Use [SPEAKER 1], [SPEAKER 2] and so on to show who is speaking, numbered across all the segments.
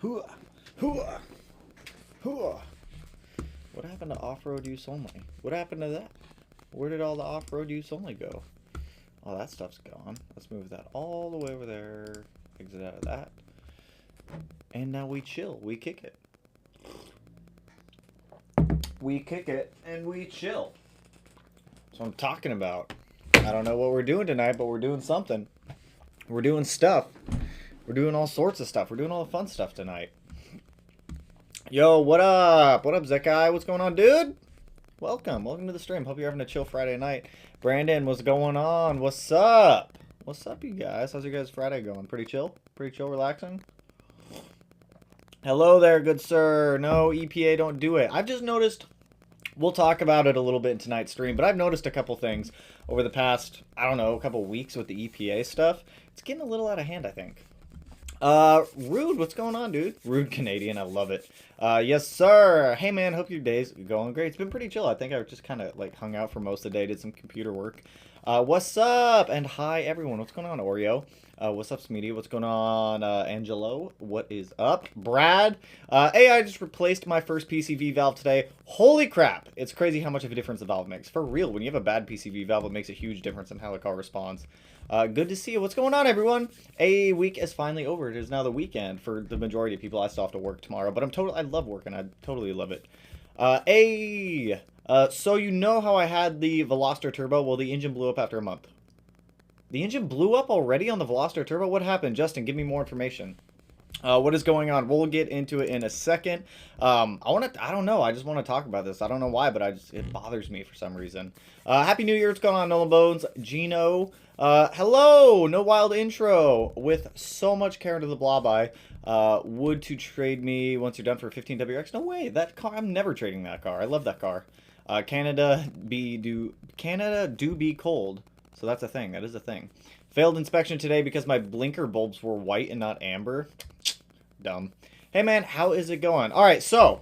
[SPEAKER 1] Hooah. Hooah. Hooah. What happened to off-road use only? What happened to that? Where did all the off-road use only go? Oh, that stuff's gone. Let's move that all the way over there. Exit out of that. And now we chill. We kick it. We kick it and we chill. That's what I'm talking about. I don't know what we're doing tonight, but we're doing something. We're doing stuff. We're doing all sorts of stuff. We're doing all the fun stuff tonight. Yo, what up? What up, Zekai? What's going on, dude? Welcome. Welcome to the stream. Hope you're having a chill Friday night. Brandon, what's going on? What's up? What's up, you guys? How's your guys' Friday going? Pretty chill? Pretty chill, relaxing? Hello there, good sir. No, EPA, don't do it. I've just noticed, we'll talk about it a little bit in tonight's stream, but I've noticed a couple things over the past, I don't know, a couple weeks with the EPA stuff. It's getting a little out of hand, I think. Rude, what's going on, dude? Rude Canadian, I love it. Yes, sir. Hey, man, hope your day's going great. It's been pretty chill. I think I just kind of, like, hung out for most of the day, did some computer work. What's up? And hi, everyone. What's going on, Oreo? What's up, Smeety? What's going on, Angelo? What is up? Brad? I just replaced my first PCV valve today. Holy crap. It's crazy how much of a difference the valve makes. For real, when you have a bad PCV valve, it makes a huge difference in how the car responds. Good to see you. What's going on, everyone? A week is finally over. It is now the weekend for the majority of people. I still have to work tomorrow, but I love working. I totally love it. So you know how I had the Veloster Turbo? Well, the engine blew up after a month. The engine blew up already on the Veloster Turbo? What happened? Justin, give me more information. What is going on? We'll get into it in a second. I don't know. I just want to talk about this. I don't know why, but it bothers me for some reason. Happy New Year. What's going on, Nolan Bones? Gino. Hello. No wild intro. With so much care into the blob eye. Would to trade me once you're done for 15 WRX? No way. That car, I'm never trading that car. I love that car. Canada do be cold. So that's a thing. That is a thing. Failed inspection today because my blinker bulbs were white and not amber. Dumb. Hey, man, how is it going? All right, so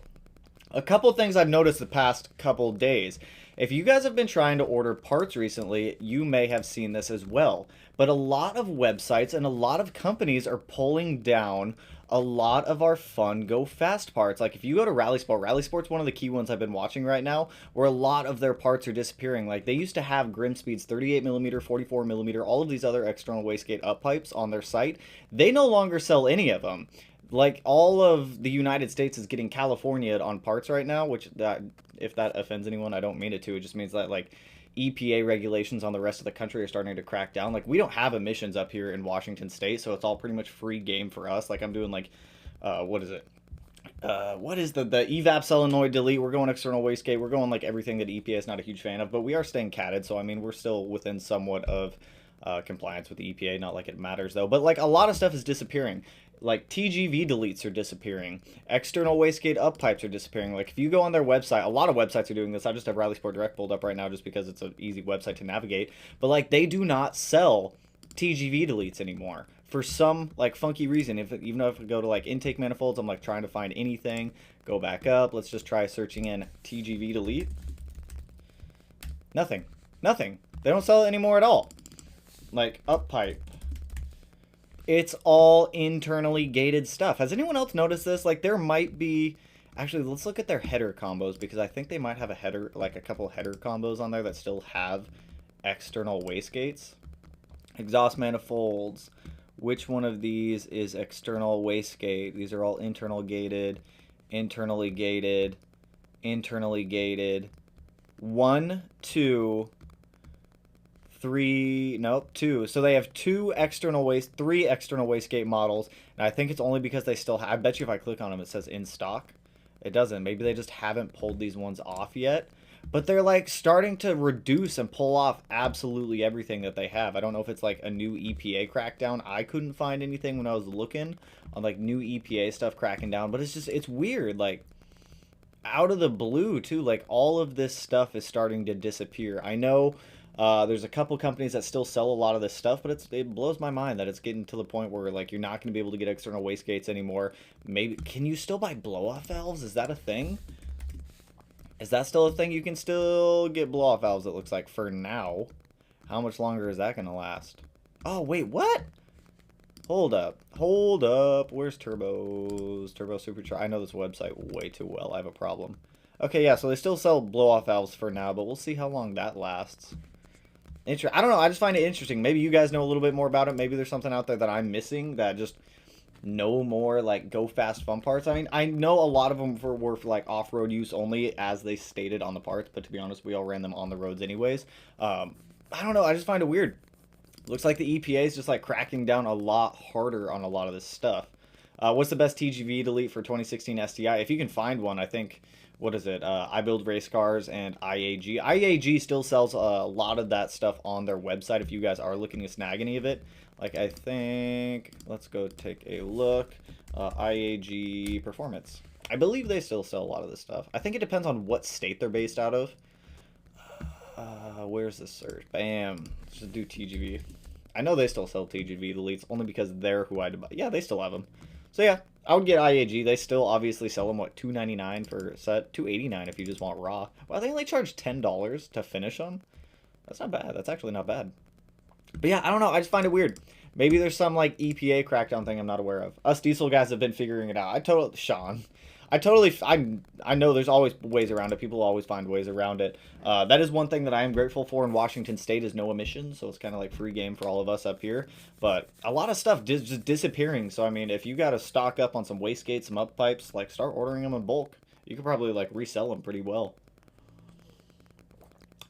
[SPEAKER 1] a couple things I've noticed the past couple days. If you guys have been trying to order parts recently, you may have seen this as well. But a lot of websites and a lot of companies are pulling down a lot of our fun go fast parts. Like if you go to Rally Sport's one of the key ones I've been watching right now, where a lot of their parts are disappearing. Like they used to have Grimspeed's 38mm, 44mm, all of these other external wastegate up pipes on their site. They no longer sell any of them. Like all of the United States is getting California on parts right now, which if that offends anyone, I don't mean it to. It just means that like EPA regulations on the rest of the country are starting to crack down. Like we don't have emissions up here in Washington State, so it's all pretty much free game for us. Like I'm doing like, what is it? What is the evap solenoid delete? We're going external wastegate. We're going like everything that EPA is not a huge fan of, but we are staying catted. So I mean, we're still within somewhat of compliance with the EPA. Not like it matters though, but like a lot of stuff is disappearing. Like TGV deletes are disappearing. External wastegate up pipes are disappearing. Like if you go on their website, a lot of websites are doing this. I just have Rally Sport Direct pulled up right now just because it's an easy website to navigate. But like they do not sell TGV deletes anymore for some like funky reason. Even if I go to like intake manifolds, I'm like trying to find anything. Go back up. Let's just try searching in TGV delete. Nothing. Nothing. They don't sell it anymore at all. Like up pipe. It's all internally gated stuff. Has anyone else noticed this? Like there might be, actually let's look at their header combos because I think they might have a header, like a couple header combos on there that still have external wastegates. Exhaust manifolds. Which one of these is external wastegate? These are all internal gated, internally gated, internally gated. 1, 2, 3, nope, 2. So they have three external wastegate models, and I think it's only because they still have, I bet you if I click on them it says in stock. It doesn't. Maybe they just haven't pulled these ones off yet, but they're like starting to reduce and pull off absolutely everything that they have. I don't know if it's like a new EPA crackdown. I couldn't find anything when I was looking on like new EPA stuff cracking down, but it's weird. Like out of the blue too, like all of this stuff is starting to disappear. I know there's a couple companies that still sell a lot of this stuff, but it blows my mind that it's getting to the point where like you're not going to be able to get external wastegates anymore. Maybe can you still buy blow-off valves? Is that a thing? Is that still a thing? You can still get blow-off valves, it looks like, for now. How much longer is that going to last? Oh, wait, what? Hold up. Hold up. Where's turbos? Turbo supercharger. I know this website way too well. I have a problem. Okay, yeah, so they still sell blow-off valves for now, but we'll see how long that lasts. I don't know. I just find it interesting. Maybe you guys know a little bit more about it. Maybe there's something out there that I'm missing that just no more like go fast fun parts. I mean, I know a lot of them were for like off-road use only, as they stated on the parts, but to be honest, we all ran them on the roads anyways. I don't know. I just find it weird. Looks like the EPA is just like cracking down a lot harder on a lot of this stuff. What's the best TGV delete for 2016 STI? If you can find one, I think, what is it? I Build Race Cars and IAG. IAG still sells a lot of that stuff on their website if you guys are looking to snag any of it. Like, I think, let's go take a look. IAG Performance. I believe they still sell a lot of this stuff. I think it depends on what state they're based out of. Where's the search? Bam. Let's just do TGV. I know they still sell TGV deletes only because they're who I buy. Yeah, they still have them. So yeah, I would get IAG. They still obviously sell them, what, $2.99 for a set? $2.89 if you just want raw. Wow, they only charge $10 to finish them? That's not bad. That's actually not bad. But yeah, I don't know. I just find it weird. Maybe there's some like EPA crackdown thing I'm not aware of. Us diesel guys have been figuring it out. I know there's always ways around it. People always find ways around it. That is one thing that I am grateful for in Washington State is no emissions. So it's kind of like free game for all of us up here. But a lot of stuff just disappearing. So, I mean, if you got to stock up on some wastegates, some up pipes, like start ordering them in bulk. You could probably like resell them pretty well.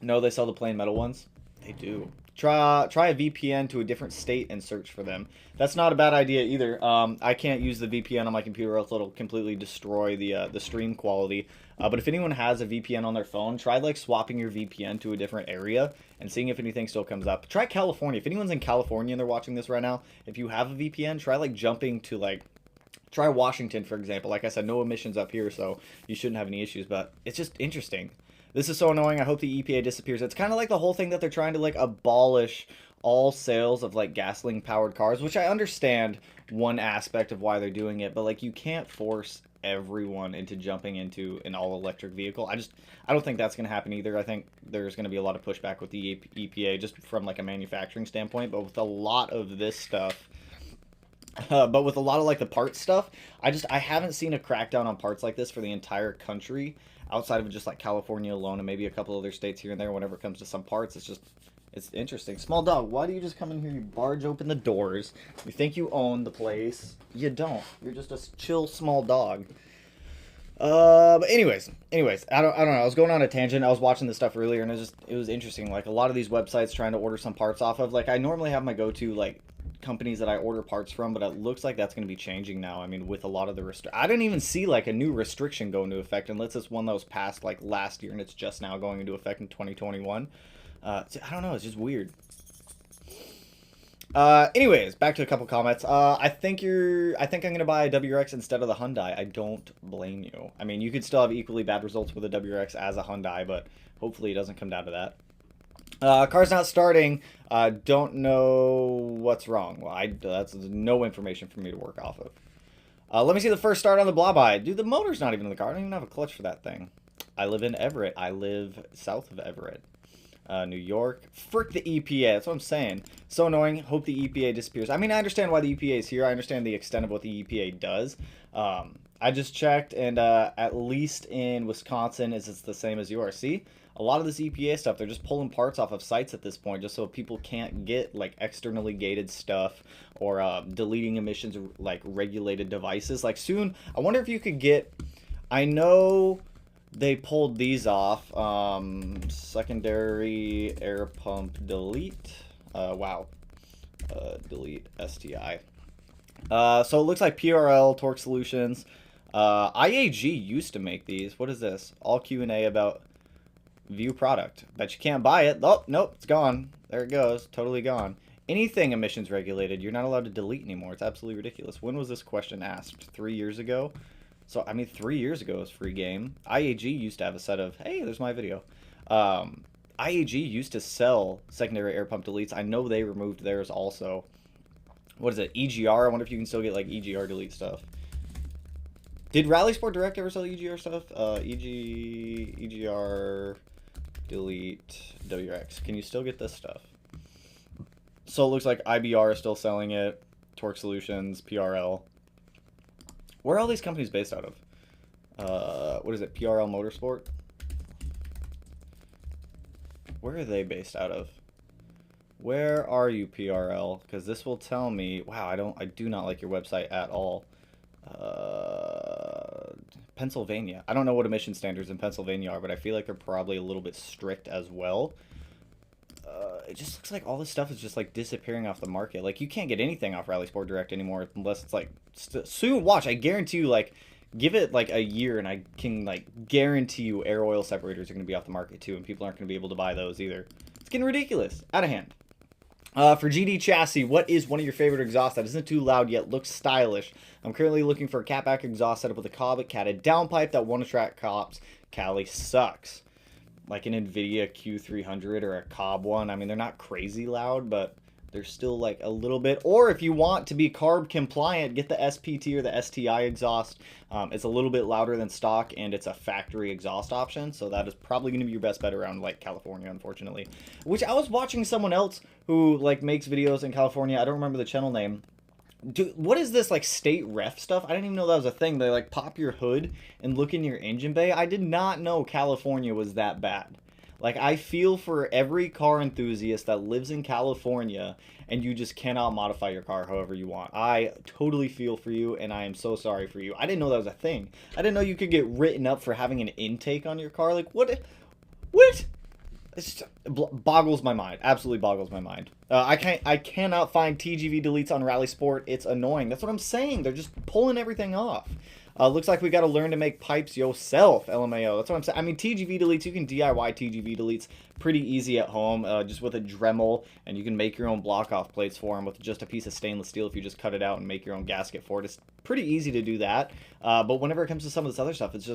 [SPEAKER 1] No, they sell the plain metal ones. They do. Try a VPN to a different state and search for them. That's not a bad idea either. I can't use the VPN on my computer, else it'll completely destroy the stream quality. But if anyone has a VPN on their phone, try like swapping your VPN to a different area and seeing if anything still comes up. Try California. If anyone's in California and they're watching this right now, if you have a VPN, try like jumping to like, try Washington, for example. Like I said, no emissions up here, so you shouldn't have any issues, but it's just interesting. This is so annoying. I hope the EPA disappears. It's kind of like the whole thing that they're trying to like abolish all sales of like gasoline powered cars, which I understand one aspect of why they're doing it, but like you can't force everyone into jumping into an all electric vehicle. I don't think that's going to happen either. I think there's going to be a lot of pushback with the EPA just from like a manufacturing standpoint, but with a lot of this stuff, but with a lot of like the parts stuff, I haven't seen a crackdown on parts like this for the entire country outside of just like California alone and maybe a couple other states here and there. Whenever it comes to some parts, it's interesting. Small dog, why do you just come in here, you barge open the doors, you think you own the place? You don't. You're just a chill small dog. But anyways, I don't know. I was going on a tangent. I was watching this stuff earlier and it was interesting. Like a lot of these websites trying to order some parts off of, like I normally have my go-to like companies that I order parts from, but it looks like that's going to be changing now. I mean, with a lot of the I didn't even see like a new restriction go into effect unless it's one that was passed like last year and it's just now going into effect in 2021. I don't know, it's just weird. Anyways, back to a couple comments. I think I'm gonna buy a WRX instead of the Hyundai. I don't blame you. I mean, you could still have equally bad results with a WRX as a Hyundai, but hopefully it doesn't come down to that. Car's not starting. Don't know what's wrong. Well, that's no information for me to work off of. Let me see the first start on the Blobeye. Dude, the motor's not even in the car. I don't even have a clutch for that thing. I live in Everett. I live south of Everett. New York. Frick the EPA. That's what I'm saying. So annoying. Hope the EPA disappears. I mean, I understand why the EPA is here. I understand the extent of what the EPA does. I just checked, and at least in Wisconsin, it's the same as yours. See? A lot of this EPA stuff, they're just pulling parts off of sites at this point just so people can't get like externally gated stuff or deleting emissions like regulated devices. Like soon, I wonder if you could get, I know they pulled these off, secondary air pump delete. Wow. Delete STI. So it looks like PRL, Torque Solutions. IAG used to make these. What is this? All Q&A about view product. Bet you can't buy it. Oh, nope, it's gone. There it goes. Totally gone. Anything emissions regulated, you're not allowed to delete anymore. It's absolutely ridiculous. When was this question asked? 3 years ago? So, I mean, 3 years ago was free game. IAG used to have a set of, hey, there's my video. IAG used to sell secondary air pump deletes. I know they removed theirs also. What is it? EGR? I wonder if you can still get, like, EGR delete stuff. Did Rally Sport Direct ever sell EGR stuff? EGR delete WRX. Can you still get this stuff? So it looks like IBR is still selling it. Torque Solutions, PRL. Where are all these companies based out of? What is it? PRL Motorsport? Where are they based out of? Where are you, PRL? Because this will tell me. Wow, I do not like your website at all. Pennsylvania. I don't know what emission standards in Pennsylvania are, but I feel like they're probably a little bit strict as well. It just looks like all this stuff is just like disappearing off the market. Like you can't get anything off Rally Sport Direct anymore unless it's like soon. Watch, I guarantee you, like give it like a year, and I can like guarantee you air oil separators are going to be off the market too, and people aren't going to be able to buy those either. It's getting ridiculous, out of hand. For GD Chassis, what is one of your favorite exhausts that isn't too loud yet looks stylish? I'm currently looking for a catback exhaust setup with a Cobb catted downpipe that won't attract cops. Cali sucks. Like an NVIDIA Q300 or a Cobb one. I mean, they're not crazy loud, but they're still like a little bit. Or if you want to be carb compliant, get the SPT or the STI exhaust. It's a little bit louder than stock, and it's a factory exhaust option. So that is probably going to be your best bet around like California, unfortunately. Which I was watching someone else who like makes videos in California. I don't remember the channel name. Dude, what is this like state ref stuff? I didn't even know that was a thing. They like pop your hood and look in your engine bay. I did not know California was that bad. Like, I feel for every car enthusiast that lives in California and you just cannot modify your car however you want. I totally feel for you, and I am so sorry for you. I didn't know that was a thing. I didn't know you could get written up for having an intake on your car. Like, what? What? It just boggles my mind. Absolutely boggles my mind. I cannot find TGV deletes on Rally Sport. It's annoying. That's what I'm saying. They're just pulling everything off. Looks like we got to learn to make pipes yourself, LMAO. That's what I'm saying. I mean, TGV deletes, you can DIY TGV deletes pretty easy at home, just with a Dremel, and you can make your own block-off plates for them with just a piece of stainless steel if you just cut it out and make your own gasket for it. It's pretty easy to do that, but whenever it comes to some of this other stuff, it's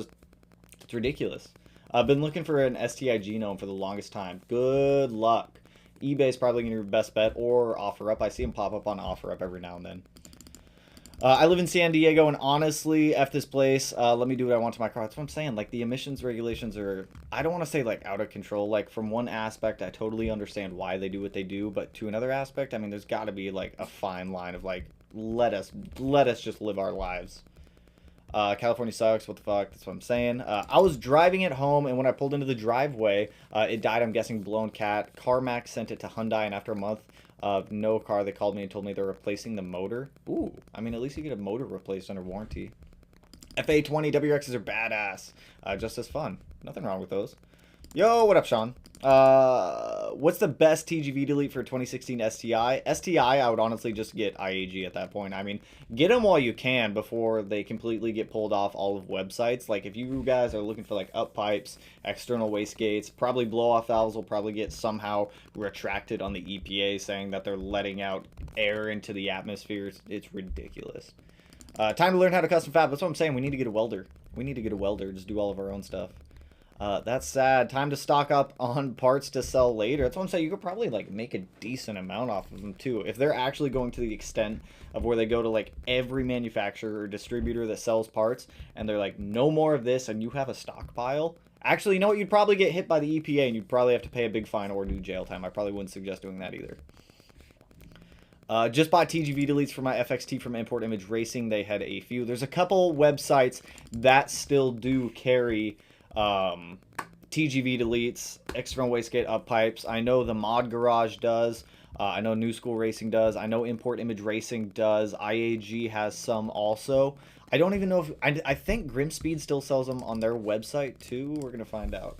[SPEAKER 1] ridiculous. I've been looking for an STI genome for the longest time. Good luck. eBay's probably going to be your best bet, or OfferUp. I see them pop up on OfferUp every now and then. I live in San Diego, and honestly, F this place. Let me do what I want to my car. That's what I'm saying. Like, the emissions regulations are, I don't want to say, like, out of control. Like, from one aspect, I totally understand why they do what they do. But to another aspect, I mean, there's got to be, like, a fine line of, like, let us just live our lives. California sucks. What the fuck? That's what I'm saying. I was driving it home, and when I pulled into the driveway, it died. I'm guessing blown cat. CarMax sent it to Hyundai, and after a month of no car, they called me and told me they're replacing the motor. Ooh, I mean, at least you get a motor replaced under warranty. FA20 WRXs are badass. Just as fun. Nothing wrong with those. Yo, what up, Sean? What's the best TGV delete for 2016 STI? STI, I would honestly just get IAG at that point. I mean, get them while you can before they completely get pulled off all of websites. Like, if you guys are looking for, like, up pipes, external wastegates, probably blow-off valves will probably get somehow retracted on the EPA, saying that they're letting out air into the atmosphere. It's ridiculous. Time to learn how to custom fab. That's what I'm saying. We need to get a welder. We need to get a welder. Just do all of our own stuff. That's sad. Time to stock up on parts to sell later. That's what I'm saying. You could probably, like, make a decent amount off of them, too. If they're actually going to the extent of where they go to, like, every manufacturer or distributor that sells parts, and they're like, no more of this, and you have a stockpile. Actually, you know what? You'd probably get hit by the EPA, and you'd probably have to pay a big fine or do jail time. I probably wouldn't suggest doing that either. Just bought TGV deletes for my FXT from Import Image Racing. They had a few. There's a couple websites that still do carry TGV deletes, external wastegate up pipes. I know the Mod Garage does. I know New School Racing does. I know Import Image Racing does. IAG has some also. I don't even know if... I think Grimspeed still sells them on their website too. We're going to find out.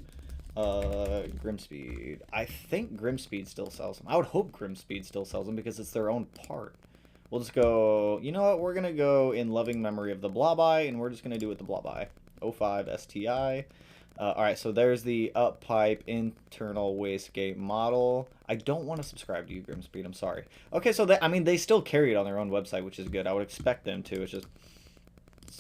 [SPEAKER 1] Grimspeed. I think Grimspeed still sells them. I would hope Grimspeed still sells them because it's their own part. We'll just go... You know what? We're going to go in loving memory of the Blobeye, and we're just going to do it the Blobeye. 05 STI. Alright, so there's the up pipe internal wastegate model. I don't want to subscribe to you, Grimspeed. I'm sorry. Okay, so I mean, they still carry it on their own website, which is good. I would expect them to. It's just...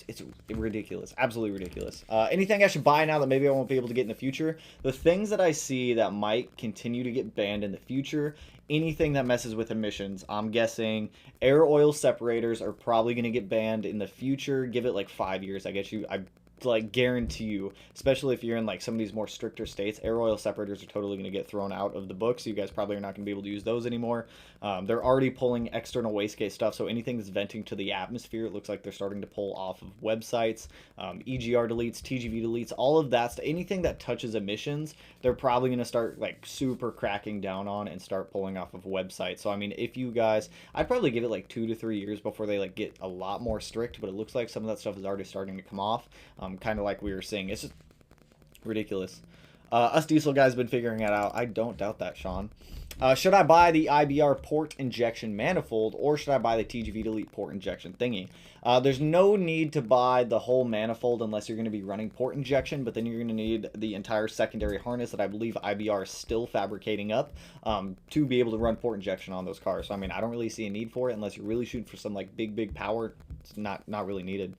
[SPEAKER 1] It's ridiculous. Absolutely ridiculous. Anything I should buy now that maybe I won't be able to get in the future? The things that I see that might continue to get banned in the future, anything that messes with emissions. I'm guessing air oil separators are probably going to get banned in the future. Give it like 5 years. I like guarantee you, especially if you're in like some of these more stricter states, air oil separators are totally going to get thrown out of the book, so you guys probably are not going to be able to use those anymore. They're already pulling external wastegate stuff, so anything that's venting to the atmosphere, it looks like they're starting to pull off of websites. EGR deletes, TGV deletes, all of that, anything that touches emissions, they're probably going to start like super cracking down on and start pulling off of websites. So I mean, if you guys, I'd probably give it like 2 to 3 years before they like get a lot more strict, but it looks like some of that stuff is already starting to come off. Kind of like we were saying, it's just ridiculous. Us diesel guys been figuring it out. I don't doubt that, Sean. Should I buy the IBR port injection manifold, or should I buy the TGV delete port injection thingy? There's no need to buy the whole manifold unless you're going to be running port injection, but then you're going to need the entire secondary harness that I believe IBR is still fabricating up to be able to run port injection on those cars. So, I mean, I don't really see a need for it unless you're really shooting for some like big power. It's not really needed.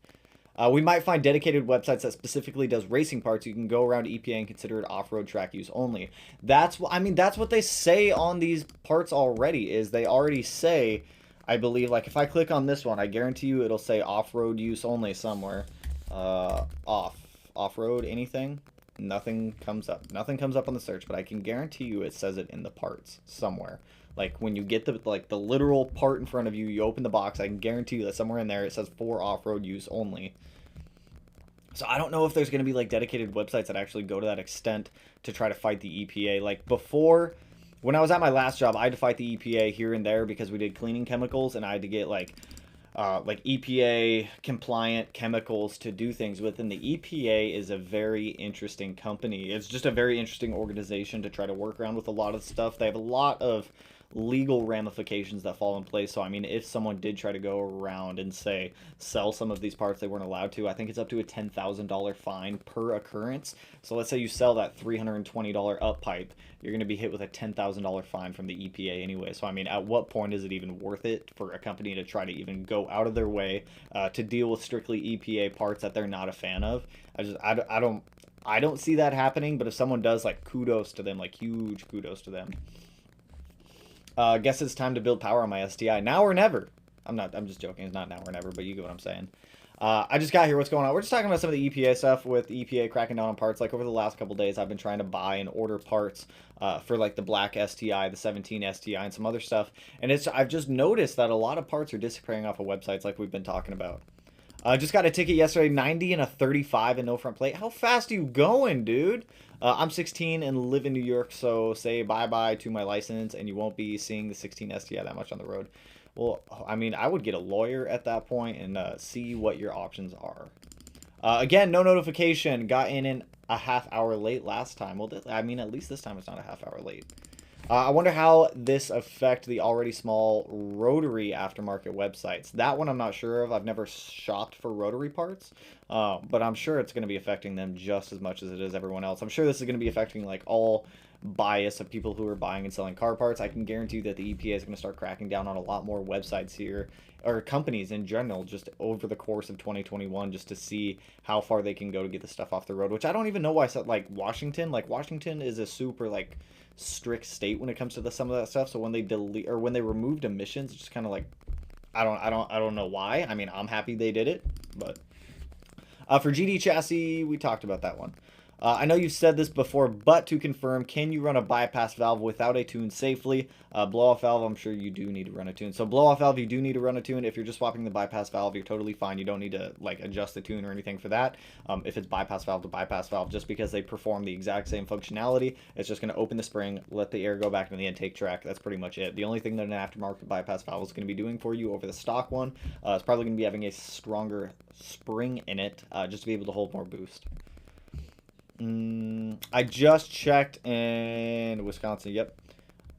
[SPEAKER 1] We might find dedicated websites that specifically does racing parts. You can go around EPA and consider it off-road track use only. That's what they say on these parts already. Is they already say, I believe, like if I click on this one, I guarantee you it'll say off-road use only somewhere. Off-road anything. Nothing comes up. Nothing comes up on the search, but I can guarantee you it says it in the parts somewhere. Like when you get the literal part in front of you, you open the box, I can guarantee you that somewhere in there it says for off-road use only. So I don't know if there's going to be like dedicated websites that actually go to that extent to try to fight the EPA. Like before, when I was at my last job, I had to fight the EPA here and there because we did cleaning chemicals, and I had to get like EPA compliant chemicals to do things with. And the EPA is a very interesting company. It's just a very interesting organization to try to work around with a lot of stuff. They have a lot of legal ramifications that fall in place. So I mean, if someone did try to go around and say sell some of these parts they weren't allowed to, I think it's up to a $10,000 fine per occurrence. So let's say you sell that $320 up pipe, you're going to be hit with a $10,000 fine from the EPA anyway. So I mean, at what point is it even worth it for a company to try to even go out of their way to deal with strictly EPA parts that they're not a fan of? I don't see that happening. But if someone does, like, kudos to them, like huge kudos to them. Guess it's time to build power on my STI. Now or never. I'm just joking. It's not now or never, but you get what I'm saying. I just got here. What's going on? We're just talking about some of the EPA stuff with EPA cracking down on parts. Like over the last couple days, I've been trying to buy and order parts for like the black STI, the 17 STI, and some other stuff. And I've just noticed that a lot of parts are disappearing off of websites like we've been talking about. I just got a ticket yesterday, 90 and a 35 and no front plate. How fast are you going, dude? I'm 16 and live in New York, so say bye-bye to my license, and you won't be seeing the 16 STI that much on the road. Well, I mean, I would get a lawyer at that point and see what your options are. Again, no notification. Got in a half hour late last time. Well, I mean, at least this time it's not a half hour late. I wonder how this affect the already small rotary aftermarket websites. That one I'm not sure of. I've never shopped for rotary parts, but I'm sure it's going to be affecting them just as much as it is everyone else. I'm sure this is going to be affecting like all bias of people who are buying and selling car parts. I can guarantee that the EPA is going to start cracking down on a lot more websites here, or companies in general, just over the course of 2021, just to see how far they can go to get the stuff off the road. Which I don't even know why. Like Washington is a super like strict state when it comes to some of that stuff. So when they delete or when they removed emissions, it's just kind of like I don't know why. I mean, I'm happy they did it, but for GD chassis, we talked about that one. I know you've said this before, but to confirm, can you run a bypass valve without a tune safely? Blow-off valve, I'm sure you do need to run a tune. So blow-off valve, you do need to run a tune. If you're just swapping the bypass valve, you're totally fine. You don't need to like adjust the tune or anything for that. If it's bypass valve to bypass valve, just because they perform the exact same functionality, it's just going to open the spring, let the air go back into the intake track. That's pretty much it. The only thing that an aftermarket bypass valve is going to be doing for you over the stock one is probably going to be having a stronger spring in it just to be able to hold more boost. I just checked in Wisconsin. Yep.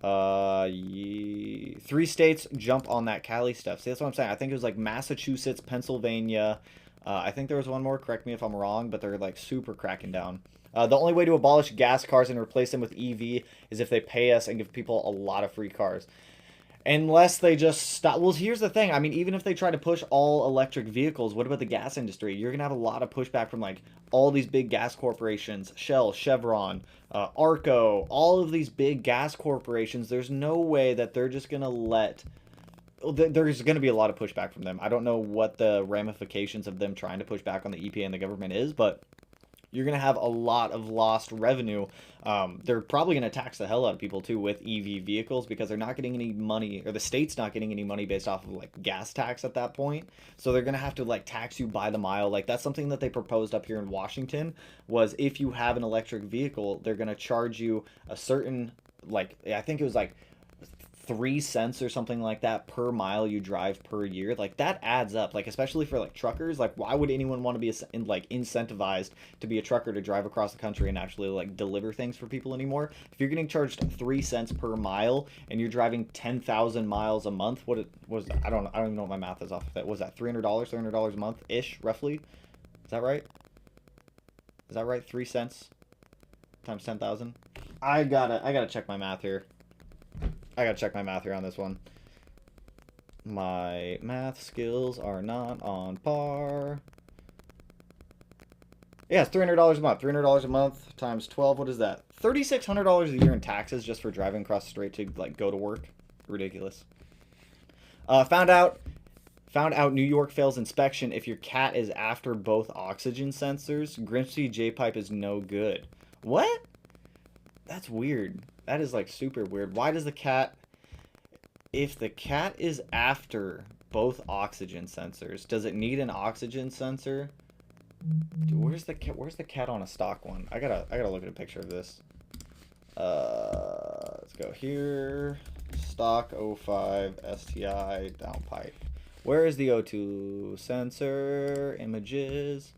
[SPEAKER 1] 3 states jump on that Cali stuff. See, that's what I'm saying. I think it was like Massachusetts, Pennsylvania. I think there was one more. Correct me if I'm wrong, but they're like super cracking down. The only way to abolish gas cars and replace them with EV is if they pay us and give people a lot of free cars. Unless they just stop. Well, here's the thing. I mean, even if they try to push all electric vehicles, what about the gas industry? You're going to have a lot of pushback from, like, all these big gas corporations. Shell, Chevron, Arco, all of these big gas corporations. There's no way that they're just going to let there's going to be a lot of pushback from them. I don't know what the ramifications of them trying to push back on the EPA and the government is, but you're going to have a lot of lost revenue. They're probably going to tax the hell out of people too with EV vehicles because they're not getting any money, or the state's not getting any money based off of like gas tax at that point. So they're going to have to like tax you by the mile. Like that's something that they proposed up here in Washington, was if you have an electric vehicle, they're going to charge you a certain, like, I think it was like 3 cents or something like that per mile you drive per year. Like that adds up, like especially for like truckers. Like why would anyone want to be like incentivized to be a trucker to drive across the country and actually like deliver things for people anymore? If you're getting charged 3 cents per mile and you're driving 10,000 miles a month, what it was, I don't even know what my math is off of that. Was that $300 a month ish, roughly? Is that right? 3 cents times 10,000? I gotta check my math here. I gotta check my math here on this one. My math skills are not on par. Yeah, it's $300 a month. $300 a month times 12. What is that? $3,600 a year in taxes just for driving across the street to like go to work. Ridiculous. Found out New York fails inspection if your cat is after both oxygen sensors. Grimpsey J-pipe is no good. What? That's weird. That is like super weird. Why does the cat, if the cat is after both oxygen sensors, does it need an oxygen sensor? Dude, where's the cat on a stock one? I gotta look at a picture of this. Let's go here. Stock 05 STI downpipe. Where is the O2 sensor? Images.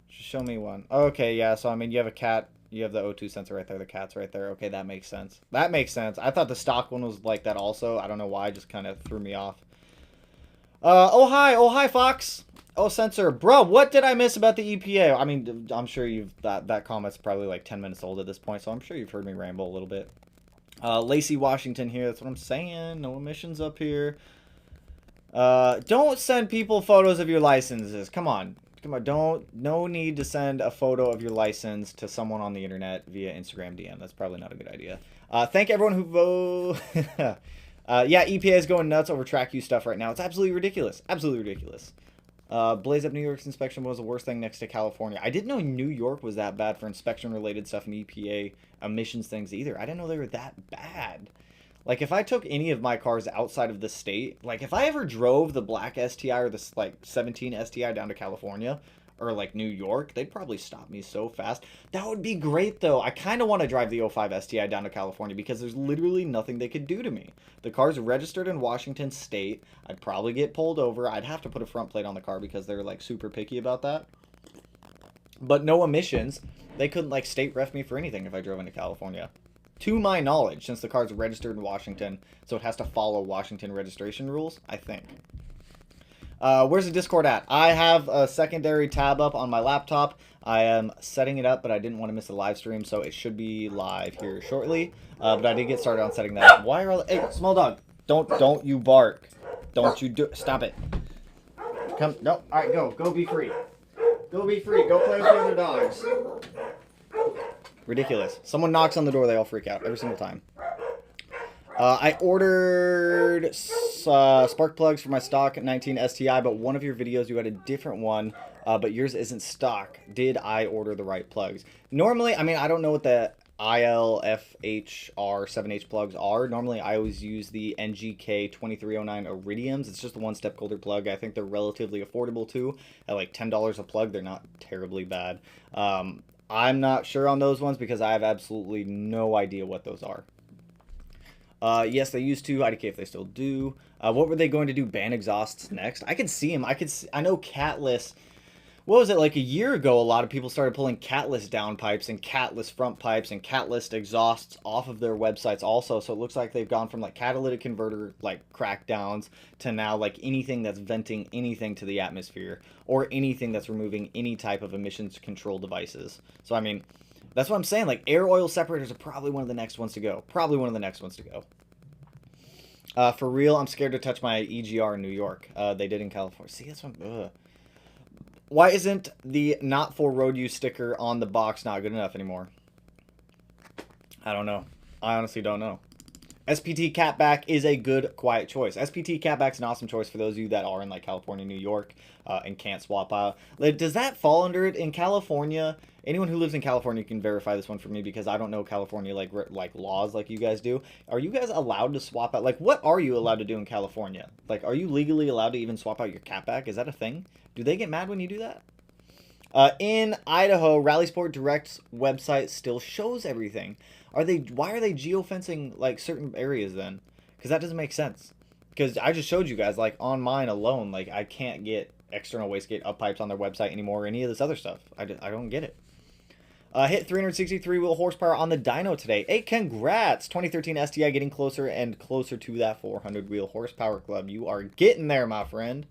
[SPEAKER 1] Just show me one. Okay, yeah, so I mean you have a cat. You have the O2 sensor right there. The cat's right there. Okay, that makes sense. That makes sense. I thought the stock one was like that also. I don't know why. It just kind of threw me off. Oh, hi, Fox. Oh, sensor. Bro, what did I miss about the EPA? I mean, I'm sure that comment's probably like 10 minutes old at this point, so I'm sure you've heard me ramble a little bit. Lacey, Washington here. That's what I'm saying. No emissions up here. Don't send people photos of your licenses. Come on. No need to send a photo of your license to someone on the internet via Instagram DM. That's probably not a good idea. Thank everyone who vote. Yeah, EPA is going nuts over track use stuff right now. It's absolutely ridiculous. Absolutely ridiculous. Blaze Up New York's inspection was the worst thing next to California. I didn't know New York was that bad for inspection-related stuff and EPA emissions things either. I didn't know they were that bad. Like, if I took any of my cars outside of the state, like, if I ever drove the black STI or this, like, 17 STI down to California or, like, New York, they'd probably stop me so fast. That would be great, though. I kind of want to drive the 05 STI down to California because there's literally nothing they could do to me. The car's registered in Washington State. I'd probably get pulled over. I'd have to put a front plate on the car because they're, like, super picky about that. But no emissions. They couldn't, like, state ref me for anything if I drove into California. To my knowledge, since the car's registered in Washington, so it has to follow Washington registration rules, I think. Where's the Discord at? I have a secondary tab up on my laptop. I am setting it up, but I didn't want to miss the live stream, so it should be live here shortly. But I did get started on setting that up. Why are all... Hey, small dog, don't you bark. Don't you do... Stop it. Come... No, all right, go. Go be free. Go be free. Go play with the other dogs. Ridiculous. Someone knocks on the door, they all freak out every single time. I ordered spark plugs for my stock 19 STI, but one of your videos you had a different one, but yours isn't stock. Did I order the right plugs? Normally, I mean, I don't know what the ILFHR7H plugs are. Normally, I always use the NGK 2309 Iridiums. It's just a one-step colder plug. I think they're relatively affordable too. At like $10 a plug, they're not terribly bad. I'm not sure on those ones because I have absolutely no idea what those are. Yes, they used to. IDK if they still do. What were they going to do? Ban exhausts next? I could see them. I know catless. What was it, like a year ago? A lot of people started pulling catless downpipes and catless front pipes and catless exhausts off of their websites also. So it looks like they've gone from like catalytic converter like crackdowns to now like anything that's venting anything to the atmosphere or anything that's removing any type of emissions control devices. So I mean, that's what I'm saying. Like air oil separators are probably one of the next ones to go. Probably one of the next ones to go. For real, I'm scared to touch my EGR in New York. They did in California. See, that's what. Ugh. Why isn't the not for road use sticker on the box not good enough anymore? I don't know. I honestly don't know. SPT Catback is a good, quiet choice. SPT Catback's an awesome choice for those of you that are in like California, New York, and can't swap out. Like, does that fall under it in California? Anyone who lives in California can verify this one for me because I don't know California like laws like you guys do. Are you guys allowed to swap out? Like, what are you allowed to do in California? Like, are you legally allowed to even swap out your catback? Is that a thing? Do they get mad when you do that? In Idaho, Rally Sport Direct's website still shows everything. Why are they geofencing like certain areas then? Because that doesn't make sense. Because I just showed you guys, like on mine alone, like I can't get external wastegate up pipes on their website anymore or any of this other stuff. I don't get it. Hit 363 wheel horsepower on the dyno today. Hey, congrats! 2013 STI getting closer and closer to that 400 wheel horsepower club. You are getting there, my friend.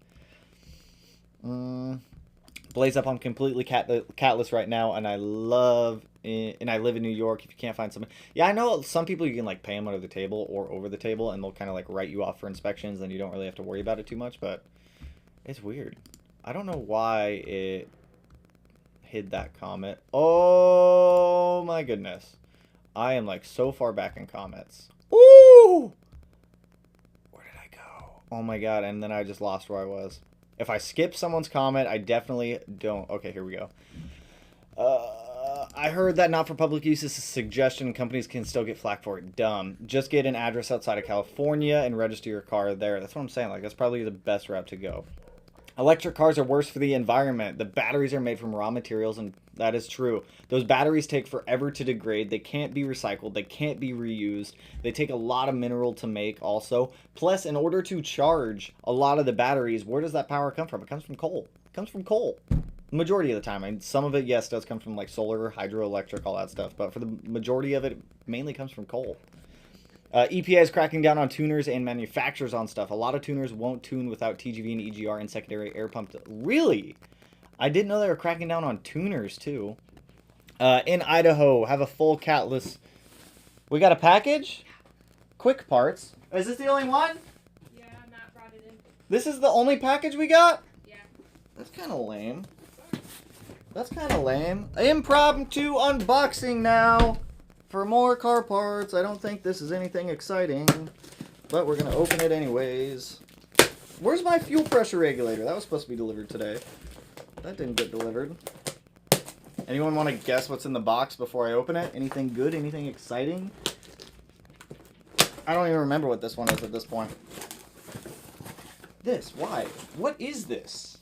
[SPEAKER 1] Blaze up, I'm completely catless right now, and I live in New York. If you can't find someone, yeah, I know some people you can like pay them under the table or over the table, and they'll kind of like write you off for inspections, and you don't really have to worry about it too much. But it's weird. I don't know why it hid that comment. Oh my goodness, I am like so far back in comments. Ooh, where did I go? Oh my god, and then I just lost where I was. If I skip someone's comment, I definitely don't. Okay, here we go. I heard that not for public use is a suggestion. Companies can still get flack for it. Dumb. Just get an address outside of California and register your car there. That's what I'm saying. Like, that's probably the best route to go. Electric cars are worse for the environment. The batteries are made from raw materials, and that is true. Those batteries take forever to degrade. They can't be recycled. They can't be reused. They take a lot of mineral to make also. Plus, in order to charge a lot of the batteries, where does that power come from? It comes from coal. It comes from coal. Majority of the time. I mean, some of it, yes, does come from like solar, hydroelectric, all that stuff. But for the majority of it, it mainly comes from coal. EPA is cracking down on tuners and manufacturers on stuff. A lot of tuners won't tune without TGV and EGR and secondary air pump. Really? I didn't know they were cracking down on tuners, too. In Idaho, have a full catless... We got a package? Quick parts. Is this the only one?
[SPEAKER 2] Yeah, Matt brought it in.
[SPEAKER 1] This is the only package we got?
[SPEAKER 2] Yeah.
[SPEAKER 1] That's kind of lame. That's kind of lame. Impromptu unboxing now. For more car parts. I don't think this is anything exciting, but we're going to open it anyways. Where's my fuel pressure regulator? That was supposed to be delivered today. That didn't get delivered. Anyone want to guess what's in the box before I open it? Anything good? Anything exciting? I don't even remember what this one is at this point. This, why? What is this?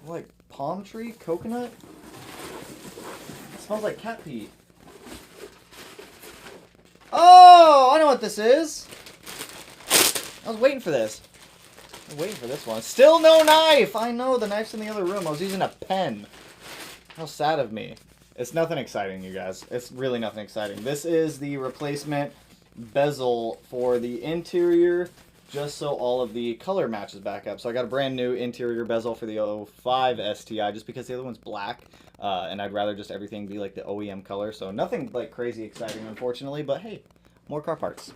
[SPEAKER 1] Like palm tree? Coconut? Smells like cat pee. Oh, I know what this is. I was waiting for this. I'm waiting for this one. Still no knife. I know the knife's in the other room. I was using a pen. How sad of me. It's nothing exciting, you guys. It's really nothing exciting. This is the replacement bezel for the interior, just so all of the color matches back up. So I got a brand new interior bezel for the 05 STI, just because the other one's black. And I'd rather just everything be like the OEM color. So nothing like crazy exciting, unfortunately. But hey, more car parts.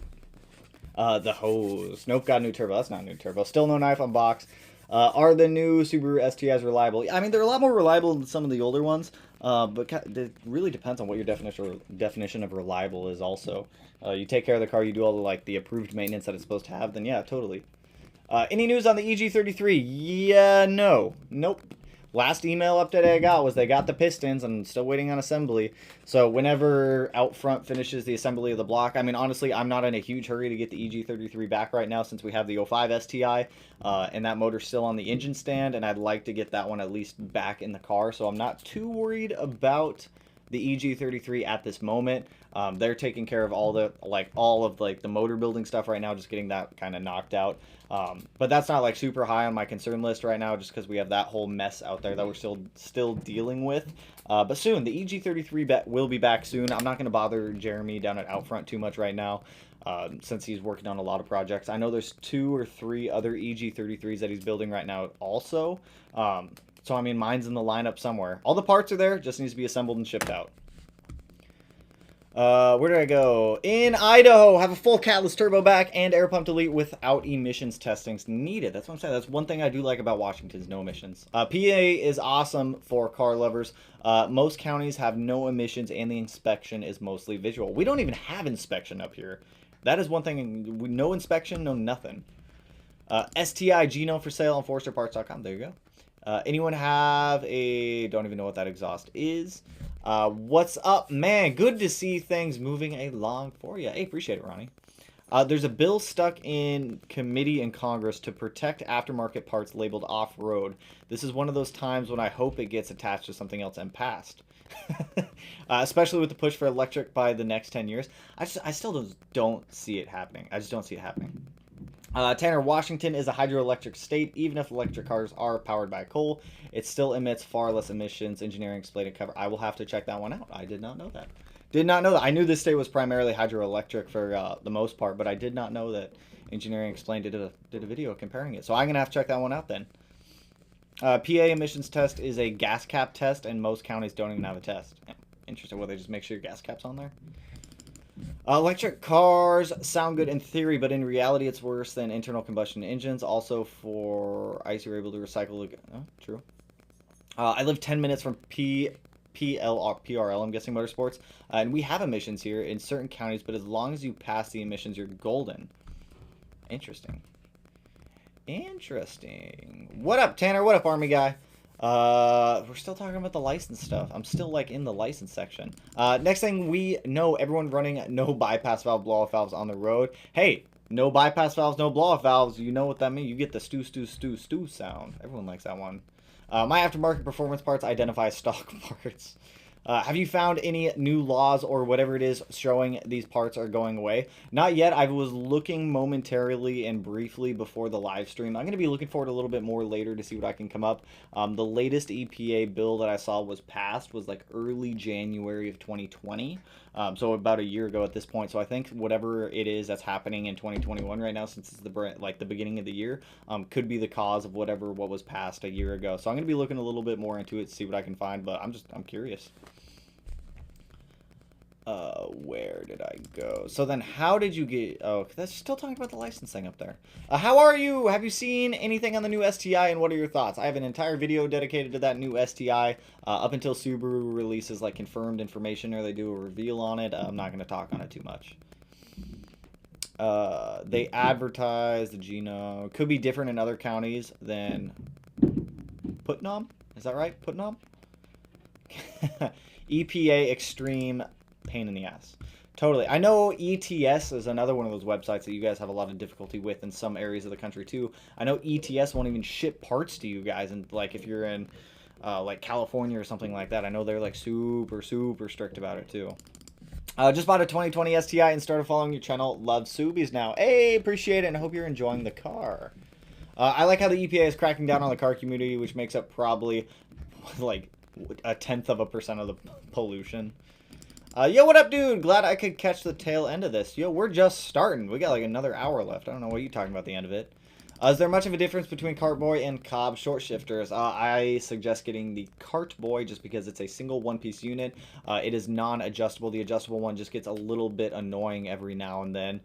[SPEAKER 1] The hose. Nope, got a new turbo. That's not a new turbo. Still no knife on box. Are the new Subaru STIs reliable? I mean, they're a lot more reliable than some of the older ones. But it really depends on what your definition of reliable is also. You take care of the car, you do all the approved maintenance that it's supposed to have, then yeah, totally. Any news on the EG33? Yeah, no. Nope. Last email update I got was they got the pistons and still waiting on assembly. So whenever out front finishes the assembly of the block, I mean, honestly, I'm not in a huge hurry to get the EG33 back right now since we have the 05 STI and that motor's still on the engine stand, and I'd like to get that one at least back in the car. So I'm not too worried about the EG33 at this moment. They're taking care of all of the motor building stuff right now, just getting that kind of knocked out. But that's not like super high on my concern list right now, just because we have that whole mess out there that we're still dealing with. But soon, the EG33 will be back soon. I'm not going to bother Jeremy down at Outfront too much right now, since he's working on a lot of projects. I know there's 2 or 3 other EG33s that he's building right now also. So I mean, mine's in the lineup somewhere. All the parts are there, just needs to be assembled and shipped out. Where did I go? In Idaho, have a full catless turbo back and air pump delete without emissions testings needed. That's what I'm saying. That's one thing I do like about Washington is no emissions. PA is awesome for car lovers. Most counties have no emissions and the inspection is mostly visual. We don't even have inspection up here. That is one thing. No inspection, no nothing. STI Geno for sale on ForsterParts.com. There you go. Anyone have a... Don't even know what that exhaust is. What's up, man? Good to see things moving along for you. Hey, appreciate it, Ronnie. There's a bill stuck in committee in Congress to protect aftermarket parts labeled off-road. This is one of those times when I hope it gets attached to something else and passed. Especially with the push for electric by the next 10 years. I still don't see it happening. I just don't see it happening. Tanner, Washington is a hydroelectric state. Even if electric cars are powered by coal, it still emits far less emissions. Engineering explained it cover. I will have to check that one out. I did not know that. Did not know that. I knew this state was primarily hydroelectric for the most part, but I did not know that Engineering Explained did a video comparing it. So I'm going to have to check that one out then. PA emissions test is a gas cap test, and most counties don't even have a test. Yeah, interesting. Well, they just make sure your gas cap's on there? Electric cars sound good in theory, but in reality it's worse than internal combustion engines. Also, for ICE, you're able to recycle... Oh, true. I live 10 minutes from PRL, I'm guessing Motorsports. And we have emissions here in certain counties, but as long as you pass the emissions, you're golden. Interesting. Interesting. What up, Tanner? What up, Army guy? We're still talking about the license stuff. I'm still like in the license section. Next thing we know, everyone running no bypass valve blow-off valves on the road. Hey, no bypass valves, no blow-off valves. You know what that means? You get the stew, stew, stew, stew sound. Everyone likes that one. My aftermarket performance parts identify stock parts. Have you found any new laws or whatever it is showing these parts are going away? Not yet. I was looking momentarily and briefly before the live stream. I'm going to be looking forward a little bit more later to see what I can come up. The latest EPA bill that I saw was passed was like early January of 2020. So about a year ago at this point. So I think whatever it is that's happening in 2021 right now, since it's the beginning of the year, could be the cause of what was passed a year ago. So I'm going to be looking a little bit more into it to see what I can find, but I'm curious. Where did I go? So then how did you get... Oh, that's still talking about the licensing up there. How are you? Have you seen anything on the new STI, and what are your thoughts? I have an entire video dedicated to that new STI. Up until Subaru releases like confirmed information or they do a reveal on it, I'm not going to talk on it too much. They advertise the Geno. Could be different in other counties than Putnam. Is that right? Putnam? EPA Extreme pain in the ass. Totally. I know ETS is another one of those websites that you guys have a lot of difficulty with in some areas of the country too. I know ETS won't even ship parts to you guys, and like if you're in like California or something like that, I know they're like super strict about it too. Just bought a 2020 STI and started following your channel. Love Subies now. Hey, appreciate it and hope you're enjoying the car. I like how the EPA is cracking down on the car community, which makes up probably like 0.1% of the pollution. Yo, what up, dude? Glad I could catch the tail end of this. Yo, we're just starting. We got like another hour left. I don't know what you're talking about at the end of it. Is there much of a difference between Cartboy and Cobb short shifters? I suggest getting the Cartboy just because it's a single one-piece unit. It is non-adjustable. The adjustable one just gets a little bit annoying every now and then.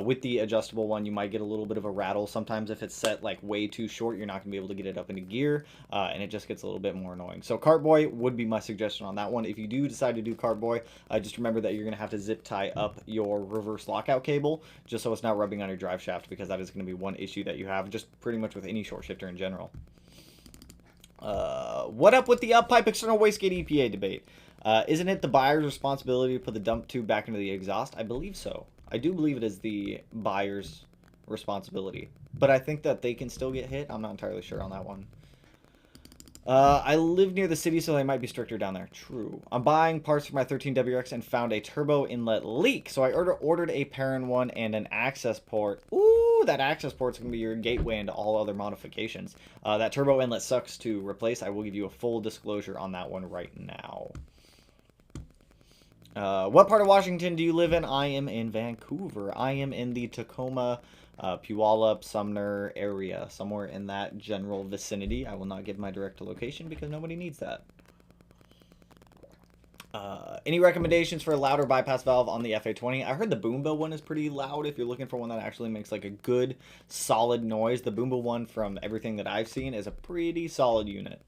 [SPEAKER 1] With the adjustable one, you might get a little bit of a rattle. Sometimes if it's set like way too short, you're not going to be able to get it up into gear, and it just gets a little bit more annoying. So Cartboy would be my suggestion on that one. If you do decide to do Cartboy, just remember that you're going to have to zip tie up your reverse lockout cable, just so it's not rubbing on your drive shaft, because that is going to be one issue that you have, just pretty much with any short shifter in general. What up with the up-pipe external wastegate EPA debate? Isn't it the buyer's responsibility to put the dump tube back into the exhaust? I believe so. I do believe it is the buyer's responsibility, but I think that they can still get hit. I'm not entirely sure on that one. I live near the city, so they might be stricter down there. True. I'm buying parts for my 13WX and found a turbo inlet leak, so I ordered a parent one and an access port. Ooh, that access port's going to be your gateway into all other modifications. That turbo inlet sucks to replace. I will give you a full disclosure on that one right now. What part of Washington do you live in? I am in Vancouver. I am in the Tacoma, Puyallup, Sumner area, somewhere in that general vicinity. I will not give my direct location because nobody needs that. Any recommendations for a louder bypass valve on the FA20? I heard the Boomba one is pretty loud if you're looking for one that actually makes like a good solid noise. The Boomba one, from everything that I've seen, is a pretty solid unit.